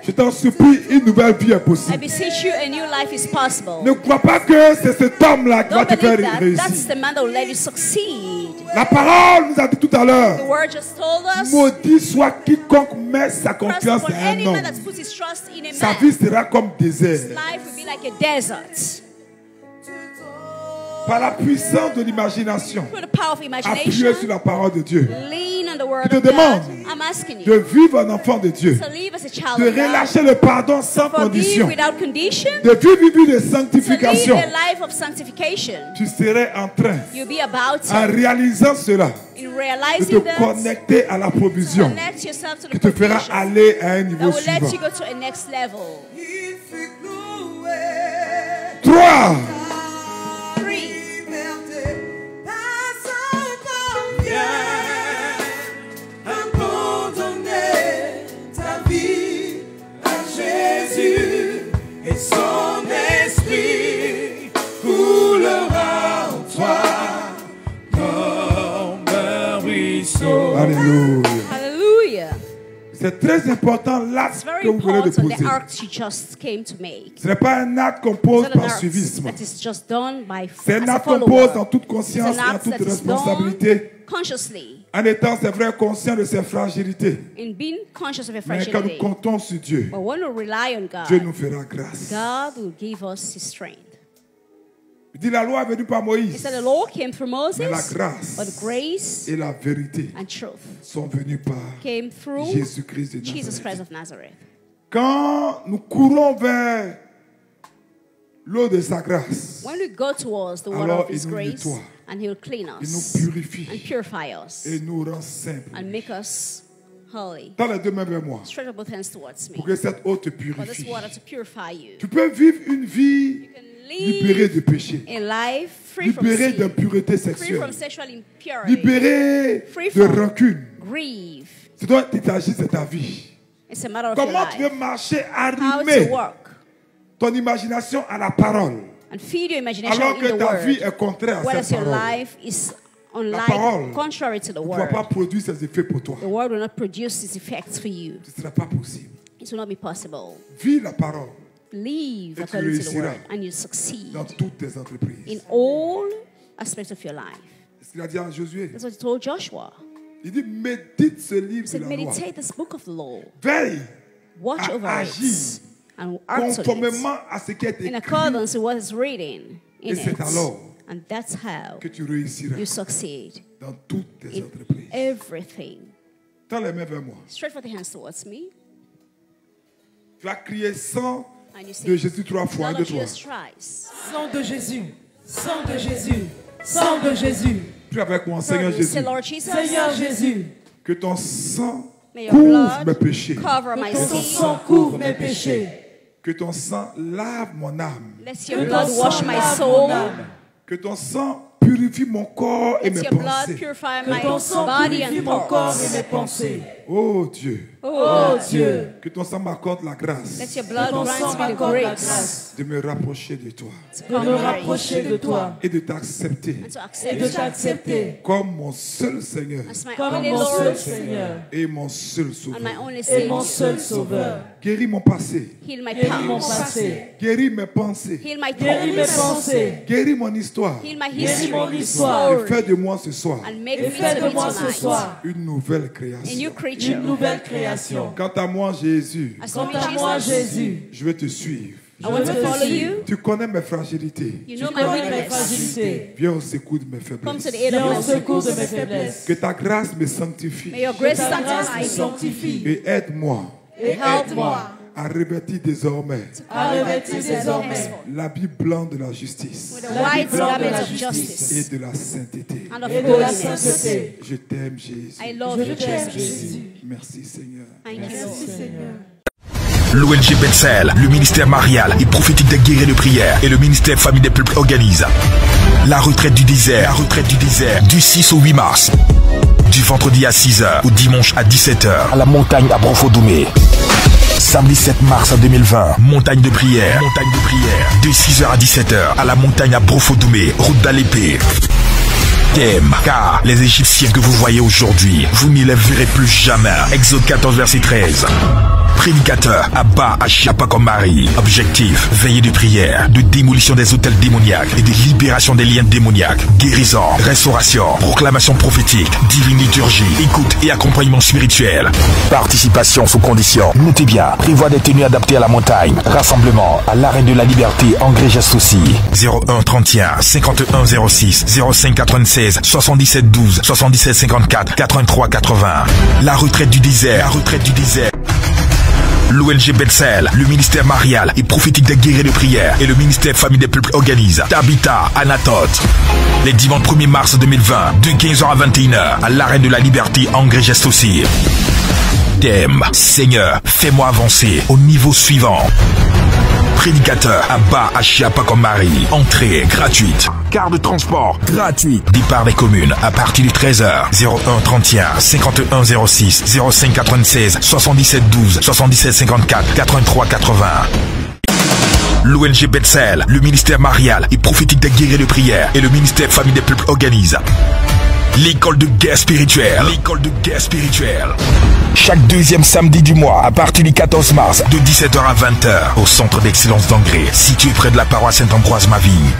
B: je t'en supplie, une nouvelle vie est
C: I
B: possible.
C: beseech you, a new life is possible.
B: Ne crois pas que c'est cet homme-là qui va
C: Don't
B: te faire
C: believe that. That's
B: réussir.
C: the man that will let you succeed.
B: La parole nous a dit tout à
C: The
B: l'heure,
C: word just told us.
B: maudit soit quiconque met sa
C: Trust
B: confiance
C: upon
B: en
C: any
B: un
C: man
B: homme.
C: that puts his trust in a
B: Sa
C: man.
B: vie sera comme
C: His
B: désert.
C: life will be like a desert.
B: Par la puissance de l'imagination,
C: Through the power of
B: appuyez
C: imagination,
B: sur la parole de Dieu.
C: lean on the word
B: Je
C: of
B: te demande
C: God. I'm asking
B: de
C: you
B: vivre un enfant de Dieu,
C: to live as a child
B: de
C: of God.
B: relâcher le pardon sans
C: Forgive
B: condition,
C: without condition.
B: de vivre une vie de
C: To live
B: sanctification.
C: a life of sanctification.
B: Tu serais en train,
C: You'll be about
B: en
C: to,
B: réalisant cela,
C: in
B: de
C: realizing
B: te
C: that,
B: connecter à la provision
C: connect yourself to
B: qui
C: the
B: te fera
C: provision
B: aller à un
C: that
B: niveau
C: will let
B: suivant.
C: you go to a next level.
B: 3.
C: 3.
E: Son esprit coulera en toi comme un ruisseau.
B: Alléluia.
C: Hallelujah.
B: C'est très important
C: It's
B: l'acte
C: very
B: que vous venez de
C: important,
B: poser.
C: the act you just came to make.
B: Ce n'est pas un acte qu'on
C: It's
B: pose
C: not an
B: par
C: act
B: suivisme.
C: that is just done by
B: C'est un
C: as a
B: acte qu'on
C: follower.
B: pose en toute
C: It's
B: conscience
C: an
B: et en
C: act
B: toute
C: that is done
B: responsabilité,
C: consciously,
B: en étant, c'est vrai, conscient de ses fragilités.
C: in being conscious of your
B: Mais quand nous
C: fragility.
B: comptons sur Dieu,
C: But when we rely on
B: Dieu
C: God,
B: nous fera grâce.
C: God will give us His strength.
B: Il dit la loi est venue par
C: He
B: Moïse,
C: said the law came through
B: mais la
C: Moses,
B: grâce
C: but grace
B: et la vérité
C: and truth
B: sont venues par
C: came through
B: Jésus-Christ de
C: Jesus
B: Nazareth.
C: Christ of Nazareth.
B: Quand nous courons vers l'eau de sa grâce,
C: When we go towards the water
B: Alors,
C: of His
B: il nous
C: grace,
B: nettoie.
C: and He will clean
B: il nous
C: us
B: purifie
C: and purify us
B: et nous rend simples.
C: and make us holy.
B: Dans les deux mains vers moi,
C: Stretch out both hands towards me.
B: pour que cette eau te
C: For this
B: purifie.
C: water to purify you.
B: Tu peux vivre une vie
C: You can
B: libérée
C: live
B: de péché,
C: a life free from
B: libérée
C: sin,
B: d'impureté
C: free
B: sexuelle,
C: from sexual impurity,
B: libérée
C: Free
B: de
C: from-
B: rancune.
C: grieve.
B: Ce dont il s'agit, c'est ta vie.
C: It's a matter of your
B: Comment tu
C: life.
B: veux marcher
C: How to
B: arrimé
C: work.
B: ton imagination à la parole?
C: and feed your imagination
B: Alors
C: in
B: que
C: the
B: ta vie
C: word.
B: est contraire à
C: Whereas
B: cette
C: your
B: parole.
C: life is
B: La parole
C: unlike, contrary to the
B: ne pourra
C: word.
B: pas produire ses effets pour toi.
C: The word will not produce its effects for you.
B: Ce ne sera pas possible.
C: It will not be possible.
B: Vis la parole
C: Live
B: Et tu
C: according to the
B: réussiras.
C: word and you succeed
B: dans toutes tes entreprises.
C: in all aspects of your life.
B: C'est ce qu'il a dit à Josué.
C: That's what he told Joshua.
B: Il dit, médite ce livre
C: He
B: de
C: said,
B: la loi.
C: meditate this book of the law.
B: Veille
C: Watch
B: à
C: over
B: agir
C: it and act on it
B: conformément à ce qui est
C: in
B: écrit.
C: accordance with what is written in
B: Et c'est
C: it.
B: alors
C: And that's how
B: que tu réussiras
C: you succeed
B: dans toutes tes
C: in
B: entreprises.
C: everything.
B: Tends les mains vers moi.
C: Stretch forth your hands towards me.
B: Tu vas crier sang
C: And you
B: de
C: say,
B: Jésus 3 fois. Un,
C: Lord
B: deux,
C: of
B: trois.
C: Jesus Christ.
E: Sang de Jésus, sang de Jésus, sang de Jésus.
B: Puis avec moi, Seigneur
C: Say,
B: Jésus,
C: Lord Jesus,
E: Seigneur Jésus,
B: que ton sang
C: may your
B: couvre mes
C: blood
B: péchés.
C: cover my
E: que ton
C: sin.
E: sang couvre mes péchés.
B: Que ton sang lave mon âme.
C: Let your
E: Que
C: blood
E: ton
C: wash
E: sang
C: my
E: lave
C: soul.
E: mon âme.
B: Que ton sang purifie mon corps et
C: Let
B: mes
C: your blood
B: pensées.
C: purify
E: Que
C: my
E: ton sang
C: body
E: purifie
C: and
E: mon corps et
C: thoughts.
E: mes pensées.
B: Oh Dieu,
E: Oh Dieu,
B: que ton sang m'accorde la grâce
C: Let your
E: que
C: blood
E: ton
C: grant
E: sang
C: me the
E: m'accorde la
C: grace
E: grâce
B: de me rapprocher de toi
C: to
E: de
C: come
E: me
C: near you
E: rapprocher de toi
B: et de t'accepter
C: and to
E: et
C: accept
E: de
C: you
E: t'accepter
B: comme mon seul Seigneur
C: as my
E: comme
C: only
E: mon seul
C: Lord
E: Seigneur
B: et mon seul
C: and my
B: sauveur.
C: only
E: et mon
C: Savior.
E: seul Sauveur.
B: Guéris mon passé,
C: Heal my
E: Guéris mon
C: past.
E: passé,
B: guéris mes pensées,
C: Heal my
E: guéris mes
C: thoughts.
E: pensées,
B: guéris mon histoire
C: Heal my
E: guéris
C: history.
E: mon histoire
B: et fais de moi ce soir
C: And make
E: et
C: me
E: fais
C: to
E: de
C: be
E: moi ce
C: tonight
E: soir
B: une nouvelle
C: a new
B: création.
C: creature.
E: une nouvelle création.
B: Quant à moi, Jésus,
C: As for
E: Quant à
C: me,
E: moi,
C: Jesus,
E: Jésus,
B: je vais te suivre.
C: I want to follow you.
B: Tu connais mes fragilités.
C: You
E: tu
C: know my
E: connais mes
C: weakness.
E: fragilités.
B: Viens au secours de mes
C: Come
B: faiblesses.
C: to the aid
E: Viens au
C: of my
E: secours de
C: weakness.
E: mes faiblesses.
B: Que ta grâce me sanctifie
C: May your
E: Que
C: grace
E: ta grâce me
C: sanctify me
E: sanctifie
B: et aide-moi
E: et aide-moi
B: à revêtir désormais
E: à revêtir désormais
B: l'habit blanc de la justice
C: with a
E: La
C: white
E: vie blanche de
C: garment
E: la
C: of
B: et
C: justice
B: de la sainteté.
C: and of
E: et de la
C: holiness.
E: sainteté.
B: Je t'aime, Jésus.
C: I love
E: Je
C: you,
E: t'aime,
C: Jesus.
E: Jésus.
B: Merci, Seigneur.
C: Thank you,
E: Merci,
C: Lord.
E: Seigneur.
A: L'ONG Bethel, le ministère marial et prophétique des guerriers de prière et le ministère famille des peuples organisent la retraite du désert, du 6 au 8 mars, du vendredi à 6h au dimanche à 17h à la montagne à Brofodoumé. Samedi 7 mars 2020, montagne de prière, de 6h à 17h à la montagne à Brofodoumé, route d'Alépé. Thème, car les Égyptiens que vous voyez aujourd'hui, vous n'y les verrez plus jamais. Exode 14 verset 13. Prédicateur, Abba Achiapa comme Marie. Objectif, veillée de prière, de démolition des hôtels démoniaques et de libération des liens démoniaques. Guérison, restauration, proclamation prophétique, divine liturgie, écoute et accompagnement spirituel. Participation sous condition. Notez bien, prévoit des tenues adaptées à la montagne. Rassemblement à l'arène de la Liberté, Angers aussi. 01 31 51 06 05 96 77 12 77 54 83 80. La retraite du désert, L'ONG Bethel, le ministère marial et prophétique des guerriers de prière et le ministère famille des peuples organisent Tabitha Anatote. Les dimanches 1er mars 2020, de 15h à 21h, à l'arène de la Liberté, Angers aussi. Thème, Seigneur, fais-moi avancer au niveau suivant. Prédicateur, Abba Achiapa comme Marie. Entrée gratuite. Carte de transport gratuit. Départ des communes à partir de 13h. 01 31 51 06 05 96 77 12 77 54 83 80. L'ONG Bethel, le ministère marial et prophétique des guerriers de prière et le ministère famille des peuples organisent l'école de guerre spirituelle. Chaque deuxième samedi du mois, à partir du 14 mars, de 17h à 20h, au centre d'excellence d'Angers, situé près de la paroisse Saint-Ambroise-Mavigne.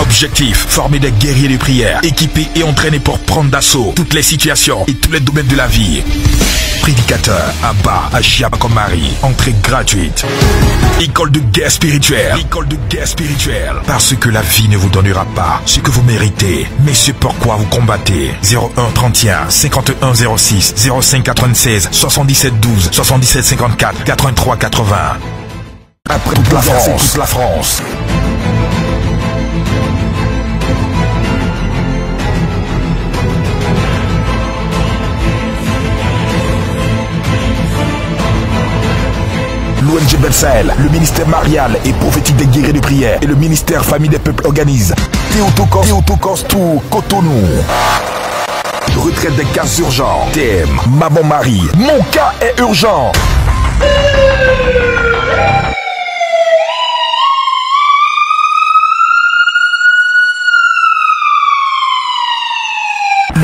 A: Objectif, former des guerriers de prière, équipés et entraînés pour prendre d'assaut toutes les situations et tous les domaines de la vie. Prédicateur, Abba Achiapa comme Marie. Entrée gratuite. École de guerre spirituelle. Parce que la vie ne vous donnera pas ce que vous méritez, mais ce pourquoi vous combattez. 01 31 51 06 05 96 77 12 77 54 83 80. Après toute la France. L'ONG Bethel, le ministère marial et prophétique des guerriers de prière et le ministère famille des peuples organisent Théotokos tout Cotonou. Retraite des cas urgents. Thème, Maman Marie, mon cas est urgent.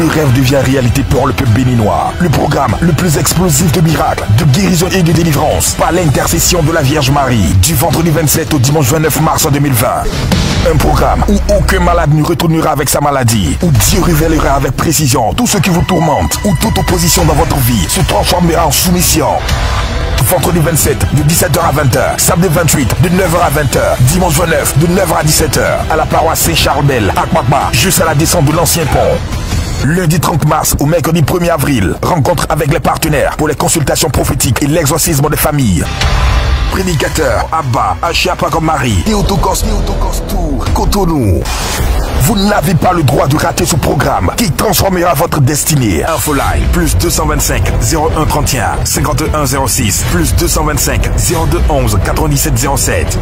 A: le rêve devient réalité pour le peuple béninois. Le programme le plus explosif de miracles, de guérison et de délivrance par l'intercession de la Vierge Marie du vendredi 27 au dimanche 29 mars 2020. Un programme où aucun malade ne retournera avec sa maladie, où Dieu révélera avec précision tout ce qui vous tourmente, où toute opposition dans votre vie se transformera en soumission. Vendredi 27 de 17h à 20h, samedi 28 de 9h à 20h, dimanche 29 de 9h à 17h à la paroisse Saint-Charles-Belle à Kpakpa, juste à la descente de l'ancien pont. Lundi 30 mars au mercredi 1er avril, rencontre avec les partenaires pour les consultations prophétiques et l'exorcisme des familles. Prédicateur Abba, Achiapa comme Marie, Théotokos Tour, Cotonou. Vous n'avez pas le droit de rater ce programme qui transformera votre destinée. Infoline, plus 225 01 31 51 06, plus 225 02 11 97 07.